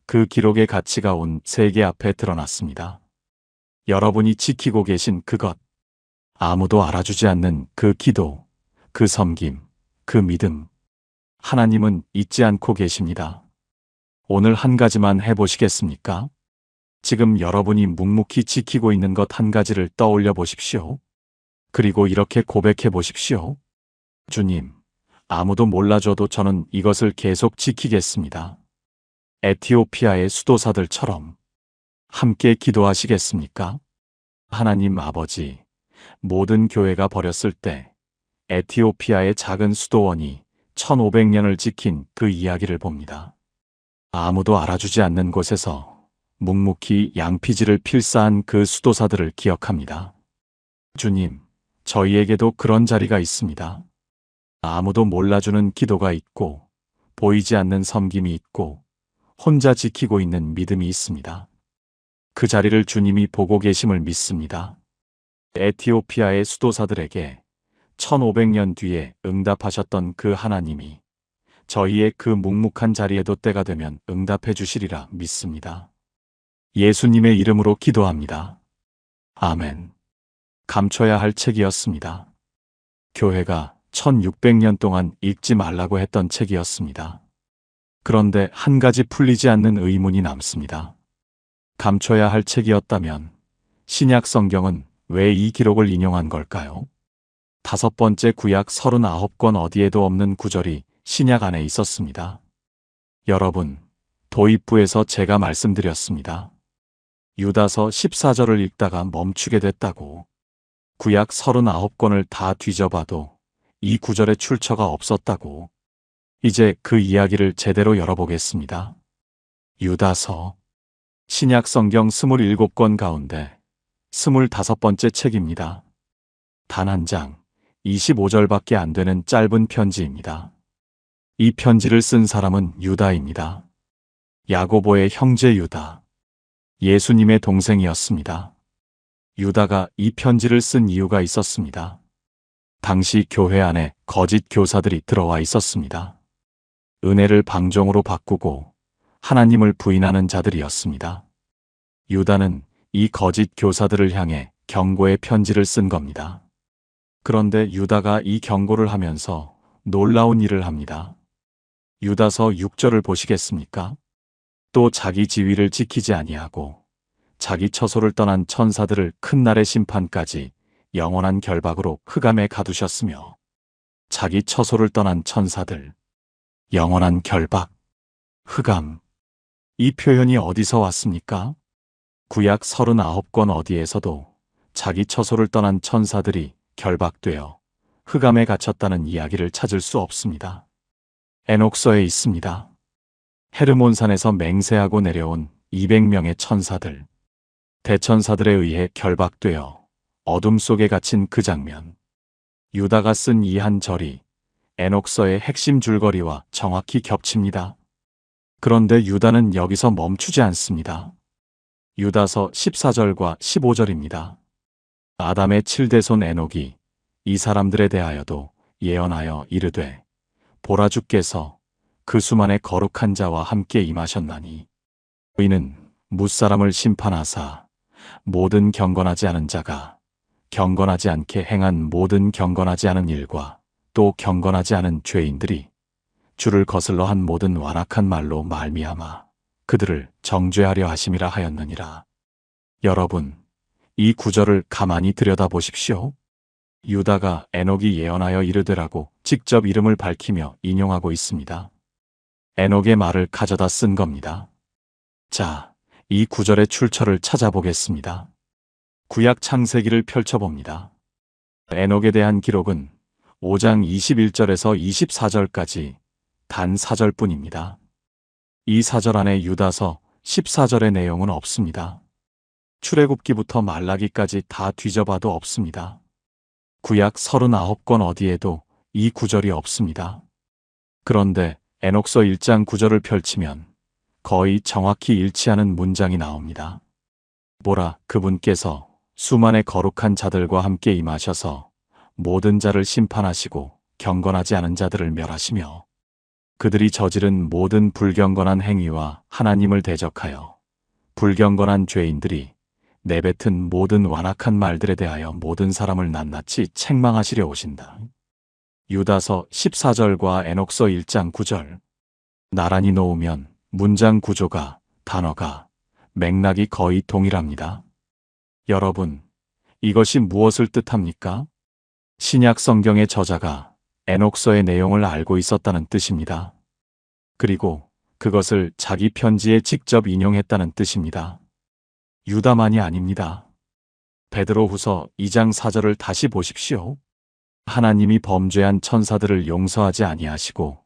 A: 그 기록의 가치가 온 세계 앞에 드러났습니다. 여러분이 지키고 계신 그것, 아무도 알아주지 않는 그 기도, 그 섬김, 그 믿음, 하나님은 잊지 않고 계십니다. 오늘 한 가지만 해보시겠습니까? 지금 여러분이 묵묵히 지키고 있는 것 한 가지를 떠올려 보십시오. 그리고 이렇게 고백해 보십시오. 주님, 아무도 몰라줘도 저는 이것을 계속 지키겠습니다. 에티오피아의 수도사들처럼 함께 기도하시겠습니까? 하나님 아버지, 모든 교회가 버렸을 때 에티오피아의 작은 수도원이 1500년을 지킨 그 이야기를 봅니다. 아무도 알아주지 않는 곳에서 묵묵히 양피지를 필사한 그 수도사들을 기억합니다. 주님, 저희에게도 그런 자리가 있습니다. 아무도 몰라주는 기도가 있고, 보이지 않는 섬김이 있고, 혼자 지키고 있는 믿음이 있습니다. 그 자리를 주님이 보고 계심을 믿습니다. 에티오피아의 수도사들에게 1500년 뒤에 응답하셨던 그 하나님이 저희의 그 묵묵한 자리에도 때가 되면 응답해 주시리라 믿습니다. 예수님의 이름으로 기도합니다. 아멘. 감춰야 할 책이었습니다. 교회가 1600년 동안 읽지 말라고 했던 책이었습니다. 그런데 한 가지 풀리지 않는 의문이 남습니다. 감춰야 할 책이었다면 신약 성경은 왜 이 기록을 인용한 걸까요? 5번째 구약 39권 어디에도 없는 구절이 신약 안에 있었습니다. 여러분, 도입부에서 제가 말씀드렸습니다. 유다서 14절을 읽다가 멈추게 됐다고. 구약 39권을 다 뒤져봐도 이 구절의 출처가 없었다고. 이제 그 이야기를 제대로 열어보겠습니다. 유다서. 신약 성경 27권 가운데 25번째 책입니다. 단 한 장, 25절밖에 안 되는 짧은 편지입니다. 이 편지를 쓴 사람은 유다입니다. 야고보의 형제 유다. 예수님의 동생이었습니다. 유다가 이 편지를 쓴 이유가 있었습니다. 당시 교회 안에 거짓 교사들이 들어와 있었습니다. 은혜를 방종으로 바꾸고 하나님을 부인하는 자들이었습니다. 유다는 이 거짓 교사들을 향해 경고의 편지를 쓴 겁니다. 그런데 유다가 이 경고를 하면서 놀라운 일을 합니다. 유다서 6절을 보시겠습니까? 또 자기 지위를 지키지 아니하고 자기 처소를 떠난 천사들을 큰 날의 심판까지 영원한 결박으로 흑암에 가두셨으며 자기 처소를 떠난 천사들, 영원한 결박, 흑암. 이 표현이 어디서 왔습니까? 구약 39권 어디에서도 자기 처소를 떠난 천사들이 결박되어 흑암에 갇혔다는 이야기를 찾을 수 없습니다. 에녹서에 있습니다. 헤르몬산에서 맹세하고 내려온 200명의 천사들, 대천사들에 의해 결박되어 어둠 속에 갇힌 그 장면. 유다가 쓴 이 한 절이 에녹서의 핵심 줄거리와 정확히 겹칩니다. 그런데 유다는 여기서 멈추지 않습니다. 유다서 14절과 15절입니다. 아담의 7대손 에녹이 이 사람들에 대하여도 예언하여 이르되 보라 주께서 그 수만의 거룩한 자와 함께 임하셨나니 이는 뭇사람을 심판하사 모든 경건하지 않은 자가 경건하지 않게 행한 모든 경건하지 않은 일과 또 경건하지 않은 죄인들이 주를 거슬러 한 모든 완악한 말로 말미암아 그들을 정죄하려 하심이라 하였느니라. 여러분, 이 구절을 가만히 들여다보십시오. 유다가 에녹이 예언하여 이르되라고 직접 이름을 밝히며 인용하고 있습니다. 에녹의 말을 가져다 쓴 겁니다. 자, 이 구절의 출처를 찾아보겠습니다. 구약 창세기를 펼쳐봅니다. 에녹에 대한 기록은 5장 21절에서 24절까지 단 4절뿐입니다. 이 4절 안에 유다서 14절의 내용은 없습니다. 출애굽기부터 말라기까지 다 뒤져봐도 없습니다. 구약 39권 어디에도 이 구절이 없습니다. 그런데 에녹서 1장 9절을 펼치면 거의 정확히 일치하는 문장이 나옵니다. 보라, 그분께서 수만의 거룩한 자들과 함께 임하셔서 모든 자를 심판하시고 경건하지 않은 자들을 멸하시며 그들이 저지른 모든 불경건한 행위와 하나님을 대적하여 불경건한 죄인들이 내뱉은 모든 완악한 말들에 대하여 모든 사람을 낱낱이 책망하시려 오신다. 유다서 14절과 에녹서 1장 9절. 나란히 놓으면 문장 구조가, 단어가, 맥락이 거의 동일합니다. 여러분, 이것이 무엇을 뜻합니까? 신약 성경의 저자가 에녹서의 내용을 알고 있었다는 뜻입니다. 그리고 그것을 자기 편지에 직접 인용했다는 뜻입니다. 유다만이 아닙니다. 베드로후서 2장 4절을 다시 보십시오. 하나님이 범죄한 천사들을 용서하지 아니하시고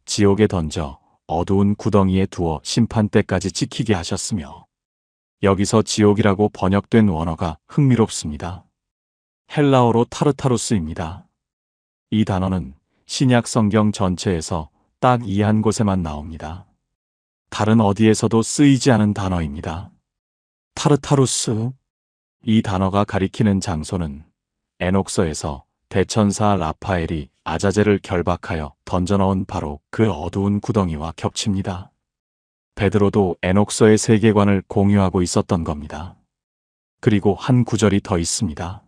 A: 지옥에 던져 어두운 구덩이에 두어 심판 때까지 지키게 하셨으며 여기서 지옥이라고 번역된 원어가 흥미롭습니다. 헬라어로 타르타루스입니다. 이 단어는 신약 성경 전체에서 딱 이 한 곳에만 나옵니다. 다른 어디에서도 쓰이지 않은 단어입니다. 타르타루스. 이 단어가 가리키는 장소는 에녹서에서 대천사 라파엘이 아자젤을 결박하여 던져넣은 바로 그 어두운 구덩이와 겹칩니다. 베드로도 에녹서의 세계관을 공유하고 있었던 겁니다. 그리고 한 구절이 더 있습니다.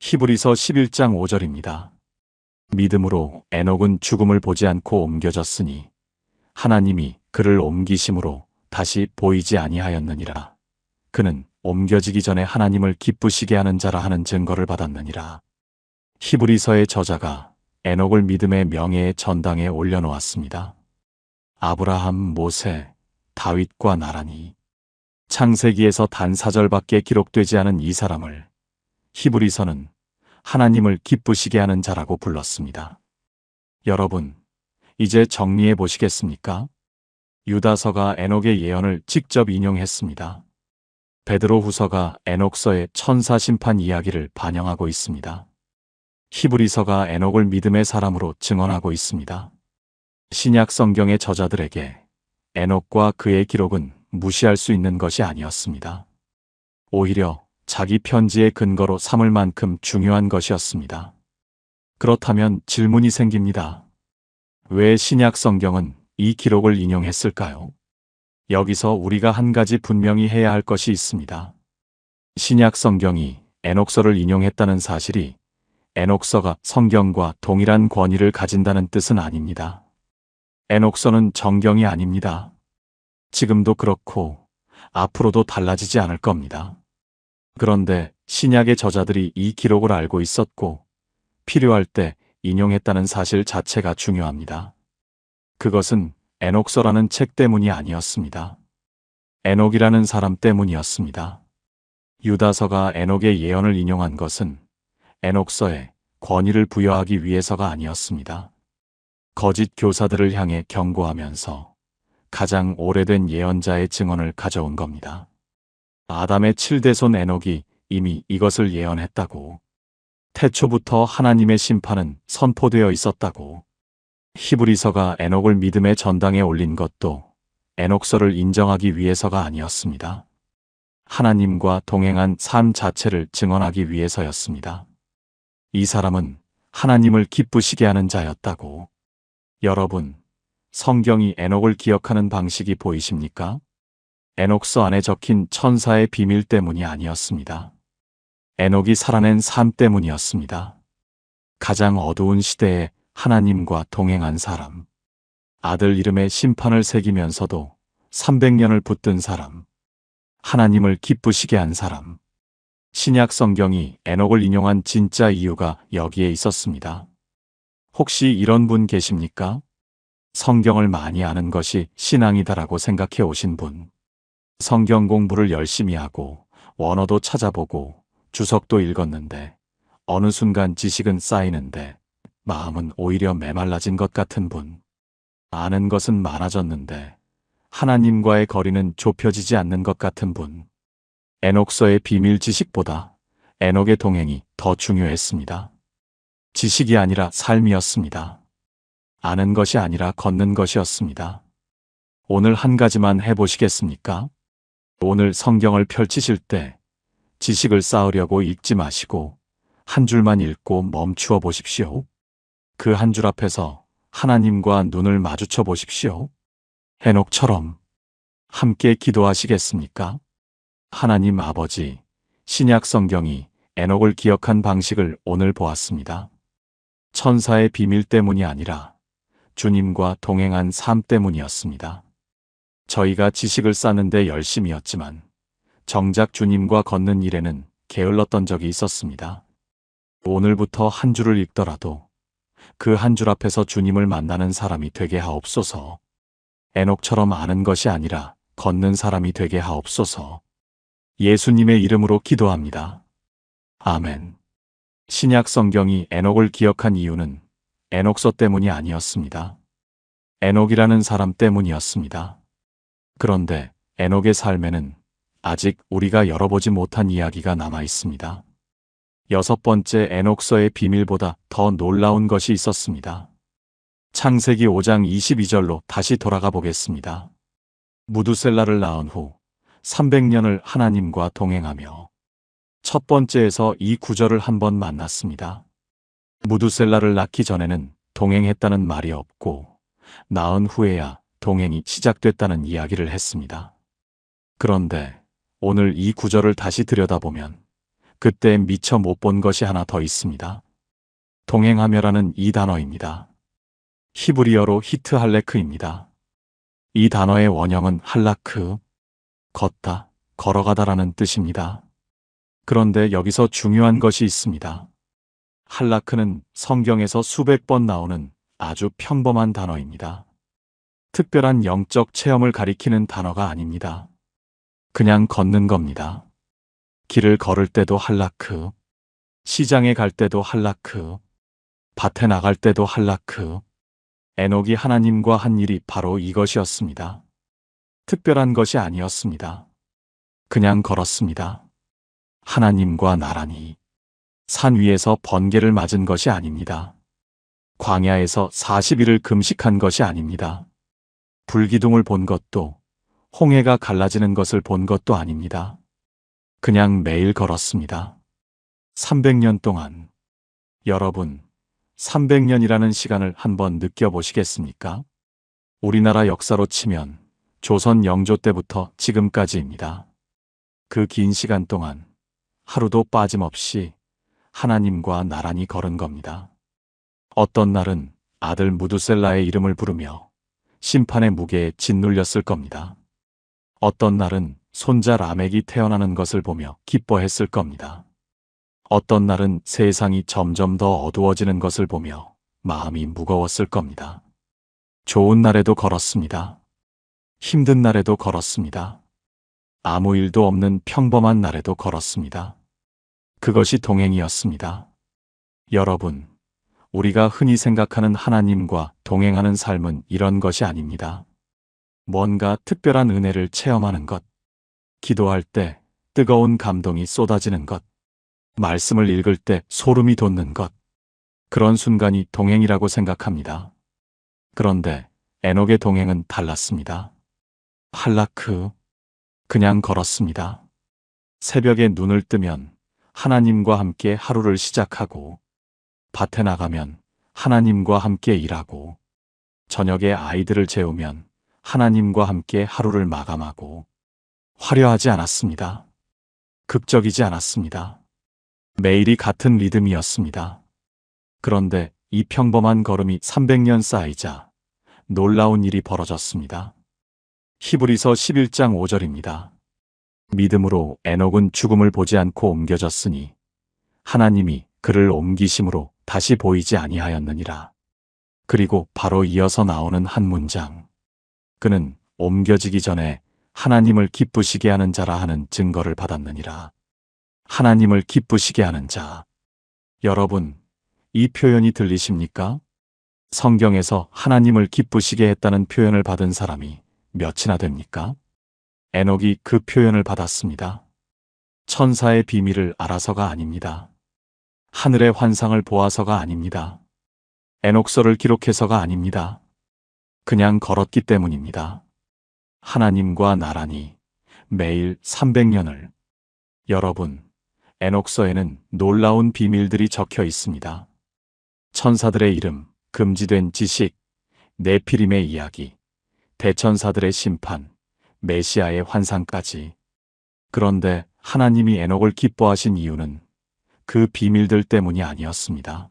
A: 히브리서 11장 5절입니다. 믿음으로 에녹은 죽음을 보지 않고 옮겨졌으니 하나님이 그를 옮기심으로 다시 보이지 아니하였느니라. 그는 옮겨지기 전에 하나님을 기쁘시게 하는 자라 하는 증거를 받았느니라. 히브리서의 저자가 에녹을 믿음의 명예의 전당에 올려놓았습니다. 아브라함, 모세, 다윗과 나란히 창세기에서 단 4절밖에 기록되지 않은 이 사람을 히브리서는 하나님을 기쁘시게 하는 자라고 불렀습니다. 여러분, 이제 정리해 보시겠습니까? 유다서가 에녹의 예언을 직접 인용했습니다. 베드로후서가 에녹서의 천사 심판 이야기를 반영하고 있습니다. 히브리서가 에녹을 믿음의 사람으로 증언하고 있습니다. 신약 성경의 저자들에게 에녹과 그의 기록은 무시할 수 있는 것이 아니었습니다. 오히려 자기 편지의 근거로 삼을 만큼 중요한 것이었습니다. 그렇다면 질문이 생깁니다. 왜 신약 성경은 이 기록을 인용했을까요? 여기서 우리가 한 가지 분명히 해야 할 것이 있습니다. 신약 성경이 에녹서를 인용했다는 사실이 에녹서가 성경과 동일한 권위를 가진다는 뜻은 아닙니다. 에녹서는 정경이 아닙니다. 지금도 그렇고 앞으로도 달라지지 않을 겁니다. 그런데 신약의 저자들이 이 기록을 알고 있었고 필요할 때 인용했다는 사실 자체가 중요합니다. 그것은 에녹서라는 책 때문이 아니었습니다. 에녹이라는 사람 때문이었습니다. 유다서가 에녹의 예언을 인용한 것은 에녹서에 권위를 부여하기 위해서가 아니었습니다. 거짓 교사들을 향해 경고하면서 가장 오래된 예언자의 증언을 가져온 겁니다. 아담의 7대손 에녹이 이미 이것을 예언했다고, 태초부터 하나님의 심판은 선포되어 있었다고, 히브리서가 에녹을 믿음의 전당에 올린 것도 에녹서를 인정하기 위해서가 아니었습니다. 하나님과 동행한 삶 자체를 증언하기 위해서였습니다. 이 사람은 하나님을 기쁘시게 하는 자였다고. 여러분, 성경이 에녹을 기억하는 방식이 보이십니까? 에녹서 안에 적힌 천사의 비밀 때문이 아니었습니다. 에녹이 살아낸 삶 때문이었습니다. 가장 어두운 시대에 하나님과 동행한 사람, 아들 이름에 심판을 새기면서도 300년을 붙든 사람, 하나님을 기쁘시게 한 사람. 신약 성경이 에녹을 인용한 진짜 이유가 여기에 있었습니다. 혹시 이런 분 계십니까? 성경을 많이 아는 것이 신앙이다라고 생각해 오신 분. 성경 공부를 열심히 하고 원어도 찾아보고 주석도 읽었는데 어느 순간 지식은 쌓이는데 마음은 오히려 메말라진 것 같은 분. 아는 것은 많아졌는데 하나님과의 거리는 좁혀지지 않는 것 같은 분. 에녹서의 비밀 지식보다 에녹의 동행이 더 중요했습니다. 지식이 아니라 삶이었습니다. 아는 것이 아니라 걷는 것이었습니다. 오늘 한 가지만 해보시겠습니까? 오늘 성경을 펼치실 때 지식을 쌓으려고 읽지 마시고 한 줄만 읽고 멈추어 보십시오. 그 한 줄 앞에서 하나님과 눈을 마주쳐 보십시오. 에녹처럼 함께 기도하시겠습니까? 하나님 아버지, 신약 성경이 에녹을 기억한 방식을 오늘 보았습니다. 천사의 비밀 때문이 아니라 주님과 동행한 삶 때문이었습니다. 저희가 지식을 쌓는데 열심이었지만 정작 주님과 걷는 일에는 게을렀던 적이 있었습니다. 오늘부터 한 줄을 읽더라도 그 한 줄 앞에서 주님을 만나는 사람이 되게 하옵소서. 에녹처럼 아는 것이 아니라 걷는 사람이 되게 하옵소서. 예수님의 이름으로 기도합니다. 아멘. 신약 성경이 에녹을 기억한 이유는 에녹서 때문이 아니었습니다. 에녹이라는 사람 때문이었습니다. 그런데 에녹의 삶에는 아직 우리가 열어보지 못한 이야기가 남아 있습니다. 6번째 에녹서의 비밀보다 더 놀라운 것이 있었습니다. 창세기 5장 22절로 다시 돌아가 보겠습니다. 무두셀라를 낳은 후 300년을 하나님과 동행하며 첫 번째에서 이 구절을 한번 만났습니다. 무두셀라를 낳기 전에는 동행했다는 말이 없고 낳은 후에야 동행이 시작됐다는 이야기를 했습니다. 그런데 오늘 이 구절을 다시 들여다보면 그때 미처 못 본 것이 하나 더 있습니다. 동행하며라는 이 단어입니다. 히브리어로 히트할레크입니다. 이 단어의 원형은 할라크, 걷다, 걸어가다라는 뜻입니다. 그런데 여기서 중요한 것이 있습니다. 할라크는 성경에서 수백 번 나오는 아주 평범한 단어입니다. 특별한 영적 체험을 가리키는 단어가 아닙니다. 그냥 걷는 겁니다. 길을 걸을 때도 할라크, 시장에 갈 때도 할라크, 밭에 나갈 때도 할라크. 에녹이 하나님과 한 일이 바로 이것이었습니다. 특별한 것이 아니었습니다. 그냥 걸었습니다. 하나님과 나란히. 산 위에서 번개를 맞은 것이 아닙니다. 광야에서 40일을 금식한 것이 아닙니다. 불기둥을 본 것도, 홍해가 갈라지는 것을 본 것도 아닙니다. 그냥 매일 걸었습니다. 300년 동안. 여러분, 300년이라는 시간을 한번 느껴보시겠습니까? 우리나라 역사로 치면 조선 영조 때부터 지금까지입니다. 그 긴 시간 동안 하루도 빠짐없이 하나님과 나란히 걸은 겁니다. 어떤 날은 아들 무두셀라의 이름을 부르며 심판의 무게에 짓눌렸을 겁니다. 어떤 날은 손자 라멕이 태어나는 것을 보며 기뻐했을 겁니다. 어떤 날은 세상이 점점 더 어두워지는 것을 보며 마음이 무거웠을 겁니다. 좋은 날에도 걸었습니다. 힘든 날에도 걸었습니다. 아무 일도 없는 평범한 날에도 걸었습니다. 그것이 동행이었습니다. 여러분, 우리가 흔히 생각하는 하나님과 동행하는 삶은 이런 것이 아닙니다. 뭔가 특별한 은혜를 체험하는 것, 기도할 때 뜨거운 감동이 쏟아지는 것, 말씀을 읽을 때 소름이 돋는 것, 그런 순간이 동행이라고 생각합니다. 그런데 에녹의 동행은 달랐습니다. 할라크, 그냥 걸었습니다. 새벽에 눈을 뜨면 하나님과 함께 하루를 시작하고, 밭에 나가면 하나님과 함께 일하고, 저녁에 아이들을 재우면 하나님과 함께 하루를 마감하고, 화려하지 않았습니다. 극적이지 않았습니다. 매일이 같은 리듬이었습니다. 그런데 이 평범한 걸음이 300년 쌓이자 놀라운 일이 벌어졌습니다. 히브리서 11장 5절입니다. 믿음으로 에녹은 죽음을 보지 않고 옮겨졌으니 하나님이 그를 옮기심으로 다시 보이지 아니하였느니라. 그리고 바로 이어서 나오는 한 문장. 그는 옮겨지기 전에 하나님을 기쁘시게 하는 자라 하는 증거를 받았느니라. 하나님을 기쁘시게 하는 자. 여러분, 이 표현이 들리십니까? 성경에서 하나님을 기쁘시게 했다는 표현을 받은 사람이 몇이나 됩니까? 에녹이 그 표현을 받았습니다. 천사의 비밀을 알아서가 아닙니다. 하늘의 환상을 보아서가 아닙니다. 에녹서를 기록해서가 아닙니다. 그냥 걸었기 때문입니다. 하나님과 나란히 매일 300년을. 여러분, 에녹서에는 놀라운 비밀들이 적혀 있습니다. 천사들의 이름, 금지된 지식, 네피림의 이야기, 대천사들의 심판, 메시아의 환상까지. 그런데 하나님이 에녹을 기뻐하신 이유는 그 비밀들 때문이 아니었습니다.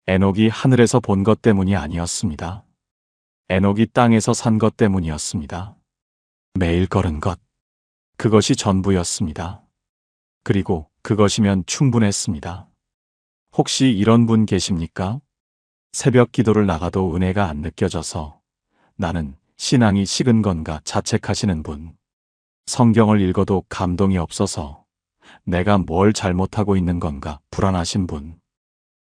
A: 에녹이 하늘에서 본 것 때문이 아니었습니다. 에녹이 땅에서 산 것 때문이었습니다. 매일 걸은 것. 그것이 전부였습니다. 그리고 그것이면 충분했습니다. 혹시 이런 분 계십니까? 새벽 기도를 나가도 은혜가 안 느껴져서 나는 신앙이 식은 건가 자책하시는 분. 성경을 읽어도 감동이 없어서 내가 뭘 잘못하고 있는 건가 불안하신 분.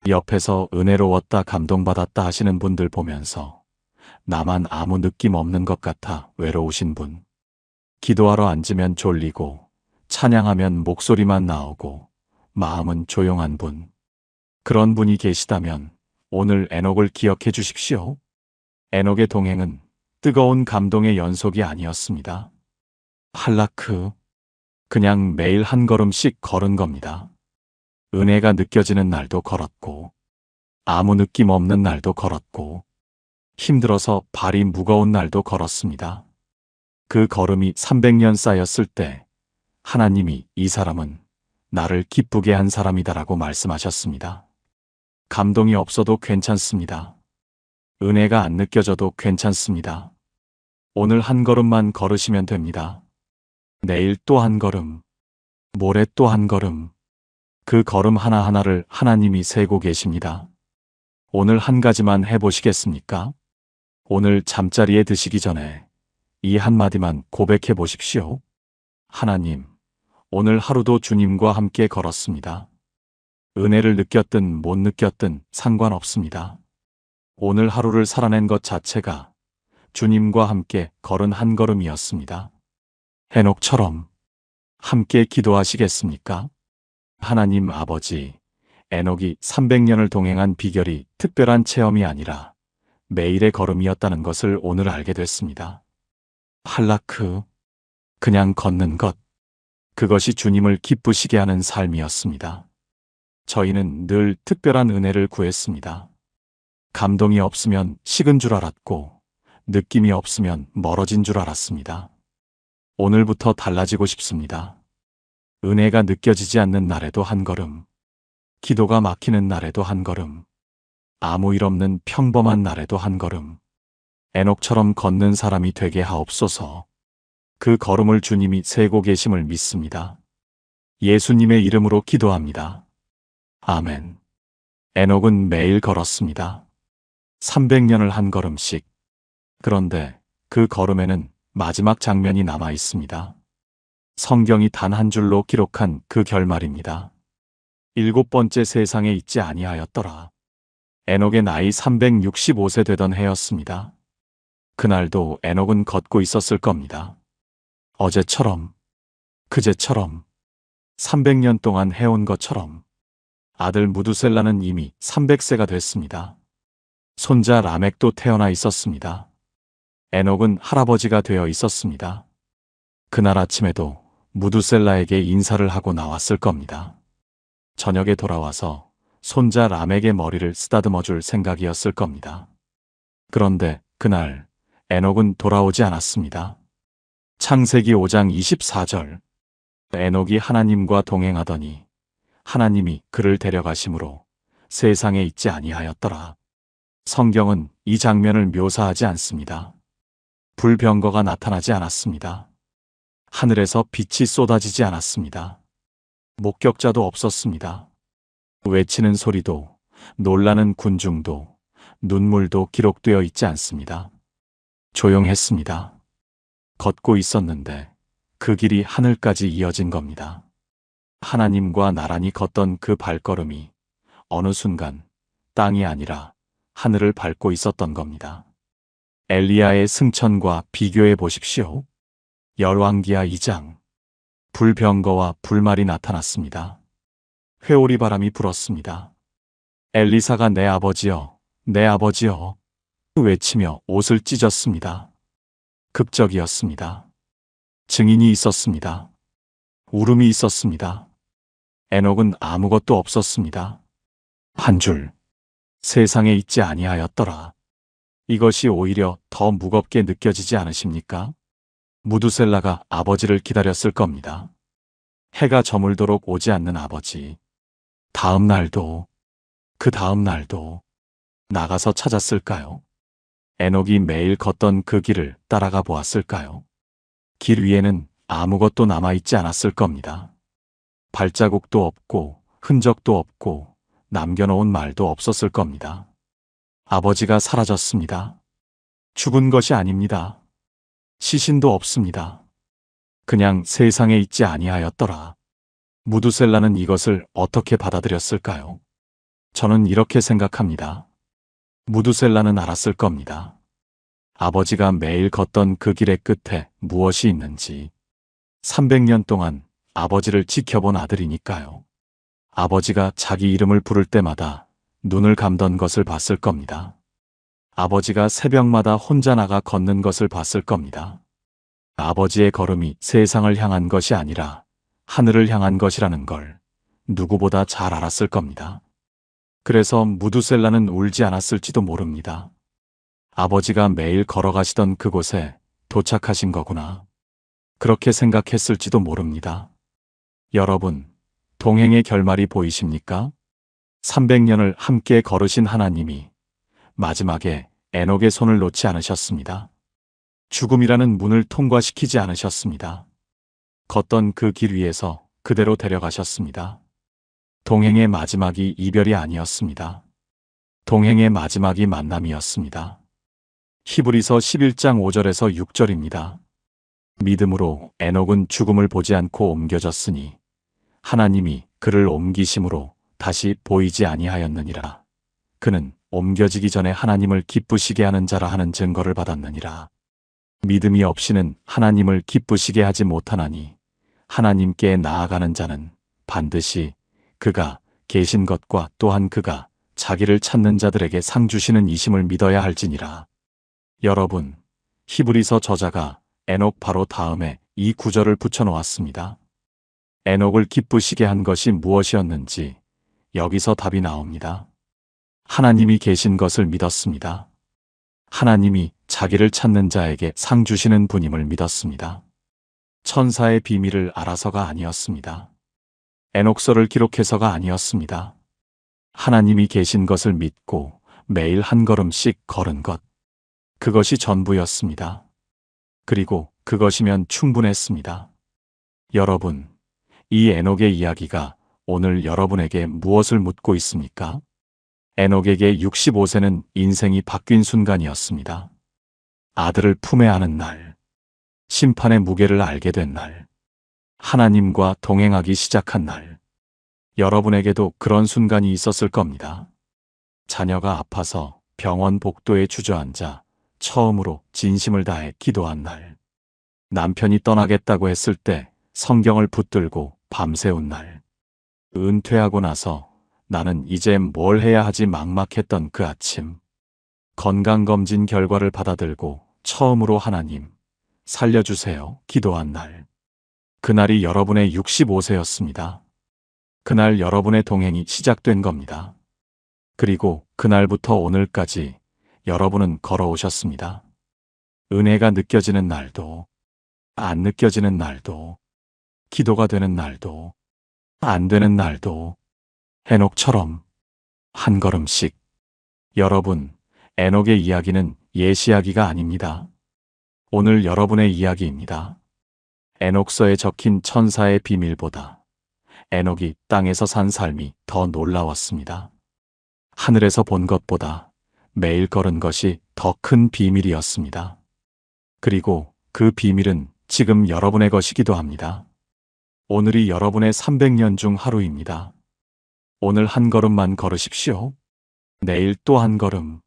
A: 옆에서 은혜로웠다 감동받았다 하시는 분들 보면서 나만 아무 느낌 없는 것 같아 외로우신 분. 기도하러 앉으면 졸리고 찬양하면 목소리만 나오고 마음은 조용한 분. 그런 분이 계시다면 오늘 에녹을 기억해 주십시오. 에녹의 동행은 뜨거운 감동의 연속이 아니었습니다. 할라크, 그냥 매일 한 걸음씩 걸은 겁니다. 은혜가 느껴지는 날도 걸었고 아무 느낌 없는 날도 걸었고, 힘들어서 발이 무거운 날도 걸었습니다. 그 걸음이 300년 쌓였을 때 하나님이 이 사람은 나를 기쁘게 한 사람이다라고 말씀하셨습니다. 감동이 없어도 괜찮습니다. 은혜가 안 느껴져도 괜찮습니다. 오늘 한 걸음만 걸으시면 됩니다. 내일 또 한 걸음, 모레 또 한 걸음, 그 걸음 하나하나를 하나님이 세고 계십니다. 오늘 한 가지만 해보시겠습니까? 오늘 잠자리에 드시기 전에 이 한마디만 고백해 보십시오. 하나님, 오늘 하루도 주님과 함께 걸었습니다. 은혜를 느꼈든 못 느꼈든 상관없습니다. 오늘 하루를 살아낸 것 자체가 주님과 함께 걸은 한 걸음이었습니다. 에녹처럼 함께 기도하시겠습니까? 하나님 아버지, 에녹이 300년을 동행한 비결이 특별한 체험이 아니라 매일의 걸음이었다는 것을 오늘 알게 됐습니다. 할라크, 그냥 걷는 것, 그것이 주님을 기쁘시게 하는 삶이었습니다. 저희는 늘 특별한 은혜를 구했습니다. 감동이 없으면 식은 줄 알았고, 느낌이 없으면 멀어진 줄 알았습니다. 오늘부터 달라지고 싶습니다. 은혜가 느껴지지 않는 날에도 한 걸음, 기도가 막히는 날에도 한 걸음, 아무 일 없는 평범한 날에도 한 걸음, 에녹처럼 걷는 사람이 되게 하옵소서. 그 걸음을 주님이 세고 계심을 믿습니다. 예수님의 이름으로 기도합니다. 아멘. 에녹은 매일 걸었습니다. 300년을 한 걸음씩. 그런데 그 걸음에는 마지막 장면이 남아 있습니다. 성경이 단 한 줄로 기록한 그 결말입니다. 7번째 세상에 있지 아니하였더라. 에녹의 나이 365세 되던 해였습니다. 그날도 에녹은 걷고 있었을 겁니다. 어제처럼, 그제처럼, 300년 동안 해온 것처럼. 아들 무두셀라는 이미 300세가 됐습니다. 손자 라멕도 태어나 있었습니다. 에녹은 할아버지가 되어 있었습니다. 그날 아침에도 무두셀라에게 인사를 하고 나왔을 겁니다. 저녁에 돌아와서 손자 라멕의 머리를 쓰다듬어 줄 생각이었을 겁니다. 그런데 그날 에녹은 돌아오지 않았습니다. 창세기 5장 24절. 에녹이 하나님과 동행하더니 하나님이 그를 데려가심으로 세상에 있지 아니하였더라. 성경은 이 장면을 묘사하지 않습니다. 불병거가 나타나지 않았습니다. 하늘에서 빛이 쏟아지지 않았습니다. 목격자도 없었습니다. 외치는 소리도, 놀라는 군중도, 눈물도 기록되어 있지 않습니다. 조용했습니다. 걷고 있었는데 그 길이 하늘까지 이어진 겁니다. 하나님과 나란히 걷던 그 발걸음이 어느 순간 땅이 아니라 하늘을 밟고 있었던 겁니다. 엘리야의 승천과 비교해 보십시오. 열왕기하 2장. 불병거와 불말이 나타났습니다. 회오리 바람이 불었습니다. 엘리사가 내 아버지여, 내 아버지여 외치며 옷을 찢었습니다. 극적이었습니다. 증인이 있었습니다. 울음이 있었습니다. 에녹은 아무것도 없었습니다. 한 줄. 세상에 있지 아니하였더라. 이것이 오히려 더 무겁게 느껴지지 않으십니까? 무두셀라가 아버지를 기다렸을 겁니다. 해가 저물도록 오지 않는 아버지. 다음 날도, 그 다음 날도 나가서 찾았을까요? 에녹이 매일 걷던 그 길을 따라가 보았을까요? 길 위에는 아무것도 남아있지 않았을 겁니다. 발자국도 없고 흔적도 없고 남겨놓은 말도 없었을 겁니다. 아버지가 사라졌습니다. 죽은 것이 아닙니다. 시신도 없습니다. 그냥 세상에 있지 아니하였더라. 무두셀라는 이것을 어떻게 받아들였을까요? 저는 이렇게 생각합니다. 무두셀라는 알았을 겁니다. 아버지가 매일 걷던 그 길의 끝에 무엇이 있는지. 300년 동안 아버지를 지켜본 아들이니까요. 아버지가 자기 이름을 부를 때마다 눈을 감던 것을 봤을 겁니다. 아버지가 새벽마다 혼자 나가 걷는 것을 봤을 겁니다. 아버지의 걸음이 세상을 향한 것이 아니라 하늘을 향한 것이라는 걸 누구보다 잘 알았을 겁니다. 그래서 무두셀라는 울지 않았을지도 모릅니다. 아버지가 매일 걸어가시던 그곳에 도착하신 거구나. 그렇게 생각했을지도 모릅니다. 여러분, 동행의 결말이 보이십니까? 300년을 함께 걸으신 하나님이 마지막에 에녹의 손을 놓지 않으셨습니다. 죽음이라는 문을 통과시키지 않으셨습니다. 걷던 그 길 위에서 그대로 데려가셨습니다. 동행의 마지막이 이별이 아니었습니다. 동행의 마지막이 만남이었습니다. 히브리서 11장 5절에서 6절입니다. 믿음으로 에녹은 죽음을 보지 않고 옮겨졌으니 하나님이 그를 옮기심으로 다시 보이지 아니하였느니라. 그는 옮겨지기 전에 하나님을 기쁘시게 하는 자라 하는 증거를 받았느니라. 믿음이 없이는 하나님을 기쁘시게 하지 못하나니 하나님께 나아가는 자는 반드시 그가 계신 것과 또한 그가 자기를 찾는 자들에게 상 주시는 이심을 믿어야 할지니라. 여러분, 히브리서 저자가 에녹 바로 다음에 이 구절을 붙여놓았습니다. 에녹을 기쁘시게 한 것이 무엇이었는지 여기서 답이 나옵니다. 하나님이 계신 것을 믿었습니다. 하나님이 자기를 찾는 자에게 상 주시는 분임을 믿었습니다. 천사의 비밀을 알아서가 아니었습니다. 에녹서를 기록해서가 아니었습니다. 하나님이 계신 것을 믿고 매일 한 걸음씩 걸은 것. 그것이 전부였습니다. 그리고 그것이면 충분했습니다. 여러분, 이 에녹의 이야기가 오늘 여러분에게 무엇을 묻고 있습니까? 에녹에게 65세는 인생이 바뀐 순간이었습니다. 아들을 품에 안은 날, 심판의 무게를 알게 된 날, 하나님과 동행하기 시작한 날, 여러분에게도 그런 순간이 있었을 겁니다. 자녀가 아파서 병원 복도에 주저앉아 처음으로 진심을 다해 기도한 날, 남편이 떠나겠다고 했을 때 성경을 붙들고 밤새운 날, 은퇴하고 나서 나는 이제 뭘 해야 하지 막막했던 그 아침, 건강검진 결과를 받아들고 처음으로 하나님, 살려주세요 기도한 날, 그날이 여러분의 65세였습니다. 그날 여러분의 동행이 시작된 겁니다. 그리고 그날부터 오늘까지 여러분은 걸어오셨습니다. 은혜가 느껴지는 날도, 안 느껴지는 날도, 기도가 되는 날도, 안 되는 날도, 에녹처럼 한 걸음씩. 여러분, 에녹의 이야기는 옛 이야기가 아닙니다. 오늘 여러분의 이야기입니다. 에녹서에 적힌 천사의 비밀보다 에녹이 땅에서 산 삶이 더 놀라웠습니다. 하늘에서 본 것보다 매일 걸은 것이 더 큰 비밀이었습니다. 그리고 그 비밀은 지금 여러분의 것이기도 합니다. 오늘이 여러분의 300년 중 하루입니다. 오늘 한 걸음만 걸으십시오. 내일 또 한 걸음,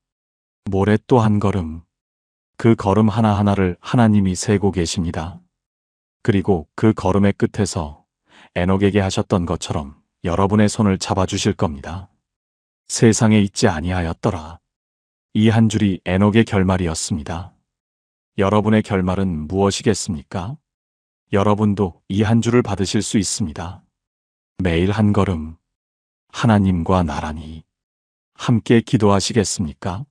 A: 모레 또 한 걸음. 그 걸음 하나하나를 하나님이 세고 계십니다. 그리고 그 걸음의 끝에서 에녹에게 하셨던 것처럼 여러분의 손을 잡아주실 겁니다. 세상에 있지 아니하였더라. 이 한 줄이 에녹의 결말이었습니다. 여러분의 결말은 무엇이겠습니까? 여러분도 이 한 줄을 받으실 수 있습니다. 매일 한 걸음, 하나님과 나란히 함께 기도하시겠습니까?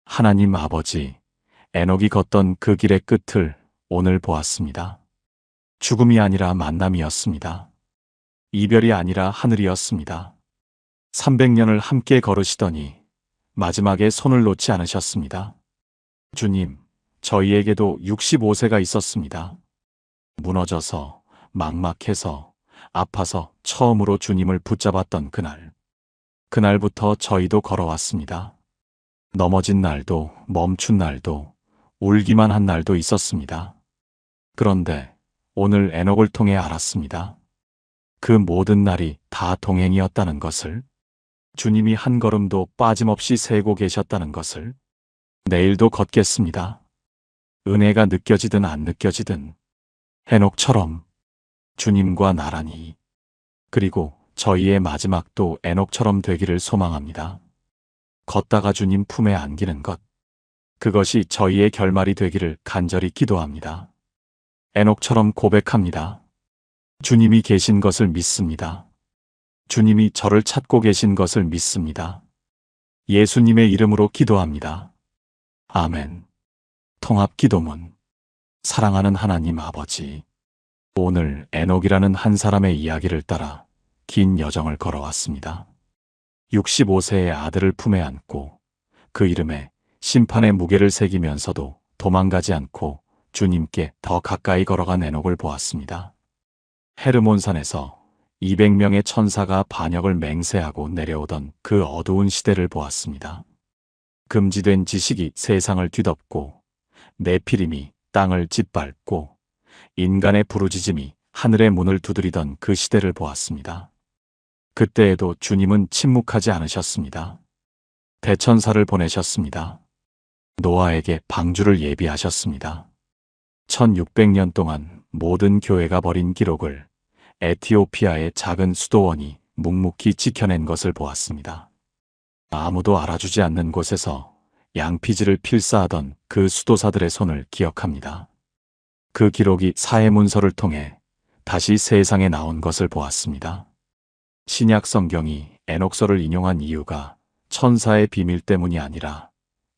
A: 하나님 아버지, 에녹이 걷던 그 길의 끝을 오늘 보았습니다. 죽음이 아니라 만남이었습니다. 이별이 아니라 하늘이었습니다. 300년을 함께 걸으시더니 마지막에 손을 놓지 않으셨습니다. 주님, 저희에게도 65세가 있었습니다. 무너져서, 막막해서, 아파서 처음으로 주님을 붙잡았던 그날. 그날부터 저희도 걸어왔습니다. 넘어진 날도, 멈춘 날도, 울기만 한 날도 있었습니다. 그런데 오늘 에녹을 통해 알았습니다. 그 모든 날이 다 동행이었다는 것을, 주님이 한 걸음도 빠짐없이 세고 계셨다는 것을. 내일도 걷겠습니다. 은혜가 느껴지든 안 느껴지든 에녹처럼 주님과 나란히. 그리고 저희의 마지막도 에녹처럼 되기를 소망합니다. 걷다가 주님 품에 안기는 것, 그것이 저희의 결말이 되기를 간절히 기도합니다. 에녹처럼 고백합니다. 주님이 계신 것을 믿습니다. 주님이 저를 찾고 계신 것을 믿습니다. 예수님의 이름으로 기도합니다. 아멘. 통합 기도문. 사랑하는 하나님 아버지, 오늘 에녹이라는 한 사람의 이야기를 따라 긴 여정을 걸어왔습니다. 65세의 아들을 품에 안고 그 이름에 심판의 무게를 새기면서도 도망가지 않고 주님께 더 가까이 걸어간 에녹을 보았습니다. 헤르몬산에서 200명의 천사가 반역을 맹세하고 내려오던 그 어두운 시대를 보았습니다. 금지된 지식이 세상을 뒤덮고 네피림이 땅을 짓밟고 인간의 부르짖음이 하늘의 문을 두드리던 그 시대를 보았습니다. 그때에도 주님은 침묵하지 않으셨습니다. 대천사를 보내셨습니다. 노아에게 방주를 예비하셨습니다. 1600년 동안 모든 교회가 버린 기록을 에티오피아의 작은 수도원이 묵묵히 지켜낸 것을 보았습니다. 아무도 알아주지 않는 곳에서 양피지를 필사하던 그 수도사들의 손을 기억합니다. 그 기록이 사해문서를 통해 다시 세상에 나온 것을 보았습니다. 신약 성경이 에녹서를 인용한 이유가 천사의 비밀 때문이 아니라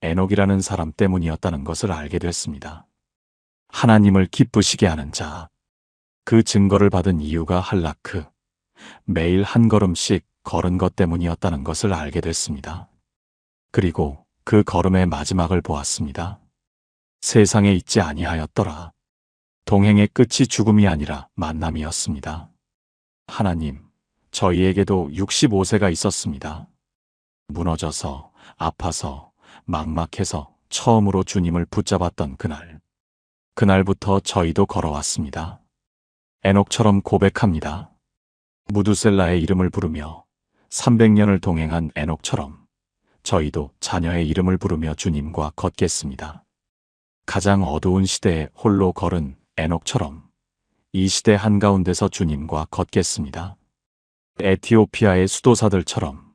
A: 에녹이라는 사람 때문이었다는 것을 알게 됐습니다. 하나님을 기쁘시게 하는 자, 그 증거를 받은 이유가 할라크, 매일 한 걸음씩 걸은 것 때문이었다는 것을 알게 됐습니다. 그리고 그 걸음의 마지막을 보았습니다. 세상에 있지 아니하였더라. 동행의 끝이 죽음이 아니라 만남이었습니다. 하나님, 저희에게도 65세가 있었습니다. 무너져서, 아파서, 막막해서 처음으로 주님을 붙잡았던 그날. 그날부터 저희도 걸어왔습니다. 에녹처럼 고백합니다. 무두셀라의 이름을 부르며 300년을 동행한 에녹처럼 저희도 자녀의 이름을 부르며 주님과 걷겠습니다. 가장 어두운 시대에 홀로 걸은 에녹처럼 이 시대 한가운데서 주님과 걷겠습니다. 에티오피아의 수도사들처럼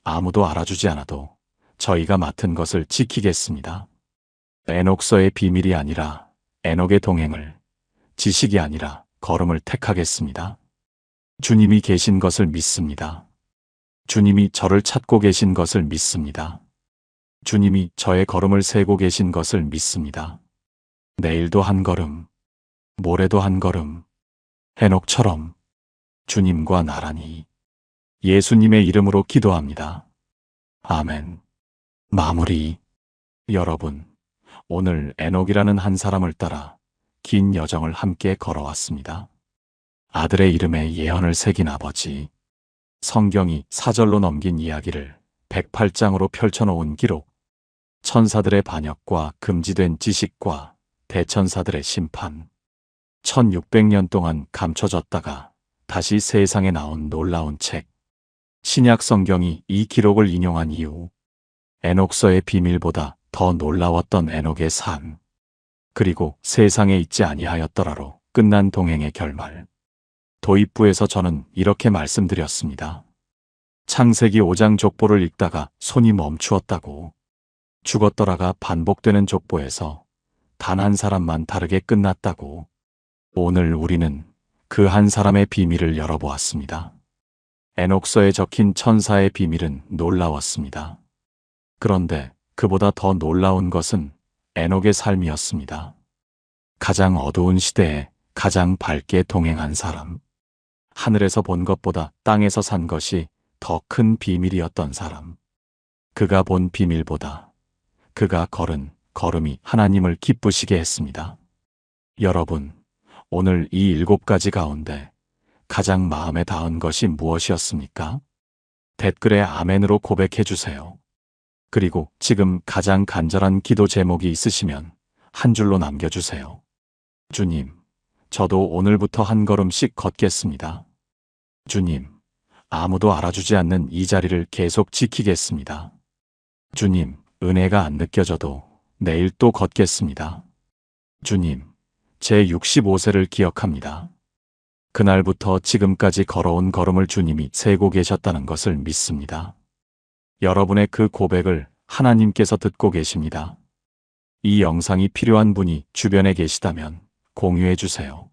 A: 아무도 알아주지 않아도 저희가 맡은 것을 지키겠습니다. 에녹서의 비밀이 아니라 에녹의 동행을, 지식이 아니라 걸음을 택하겠습니다. 주님이 계신 것을 믿습니다. 주님이 저를 찾고 계신 것을 믿습니다. 주님이 저의 걸음을 세고 계신 것을 믿습니다. 내일도 한 걸음, 모레도 한 걸음, 에녹처럼 주님과 나란히 예수님의 이름으로 기도합니다. 아멘. 마무리. 여러분, 오늘 에녹이라는 한 사람을 따라 긴 여정을 함께 걸어왔습니다. 아들의 이름에 예언을 새긴 아버지, 성경이 사절로 넘긴 이야기를 108장으로 펼쳐놓은 기록, 천사들의 반역과 금지된 지식과 대천사들의 심판, 1600년 동안 감춰졌다가 다시 세상에 나온 놀라운 책, 신약 성경이 이 기록을 인용한 이유, 에녹서의 비밀보다 더 놀라웠던 에녹의 삶, 그리고 세상에 있지 아니하였더라로 끝난 동행의 결말. 도입부에서 저는 이렇게 말씀드렸습니다. 창세기 5장 족보를 읽다가 손이 멈추었다고. 죽었더라가 반복되는 족보에서 단 한 사람만 다르게 끝났다고. 오늘 우리는 그 한 사람의 비밀을 열어보았습니다. 에녹서에 적힌 천사의 비밀은 놀라웠습니다. 그런데 그보다 더 놀라운 것은 에녹의 삶이었습니다. 가장 어두운 시대에 가장 밝게 동행한 사람. 하늘에서 본 것보다 땅에서 산 것이 더 큰 비밀이었던 사람. 그가 본 비밀보다 그가 걸은 걸음이 하나님을 기쁘시게 했습니다. 여러분, 오늘 이 7가지 가운데 가장 마음에 닿은 것이 무엇이었습니까? 댓글에 아멘으로 고백해 주세요. 그리고 지금 가장 간절한 기도 제목이 있으시면 한 줄로 남겨주세요. 주님, 저도 오늘부터 한 걸음씩 걷겠습니다. 주님, 아무도 알아주지 않는 이 자리를 계속 지키겠습니다. 주님, 은혜가 안 느껴져도 내일 또 걷겠습니다. 주님, 제 65세를 기억합니다. 그날부터 지금까지 걸어온 걸음을 주님이 세고 계셨다는 것을 믿습니다. 여러분의 그 고백을 하나님께서 듣고 계십니다. 이 영상이 필요한 분이 주변에 계시다면 공유해 주세요.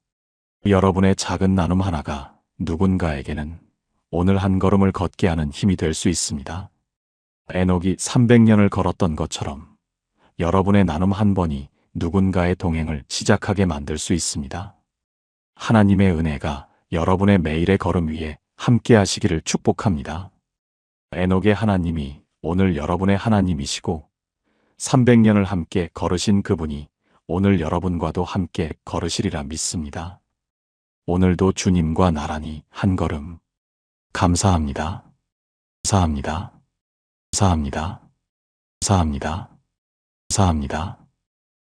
A: 여러분의 작은 나눔 하나가 누군가에게는 오늘 한 걸음을 걷게 하는 힘이 될 수 있습니다. 에녹이 300년을 걸었던 것처럼 여러분의 나눔 한 번이 누군가의 동행을 시작하게 만들 수 있습니다. 하나님의 은혜가 여러분의 매일의 걸음 위에 함께 하시기를 축복합니다. 에녹의 하나님이 오늘 여러분의 하나님이시고 300년을 함께 걸으신 그분이 오늘 여러분과도 함께 걸으시리라 믿습니다. 오늘도 주님과 나란히 한 걸음. 감사합니다. 감사합니다. 감사합니다. 감사합니다. 감사합니다.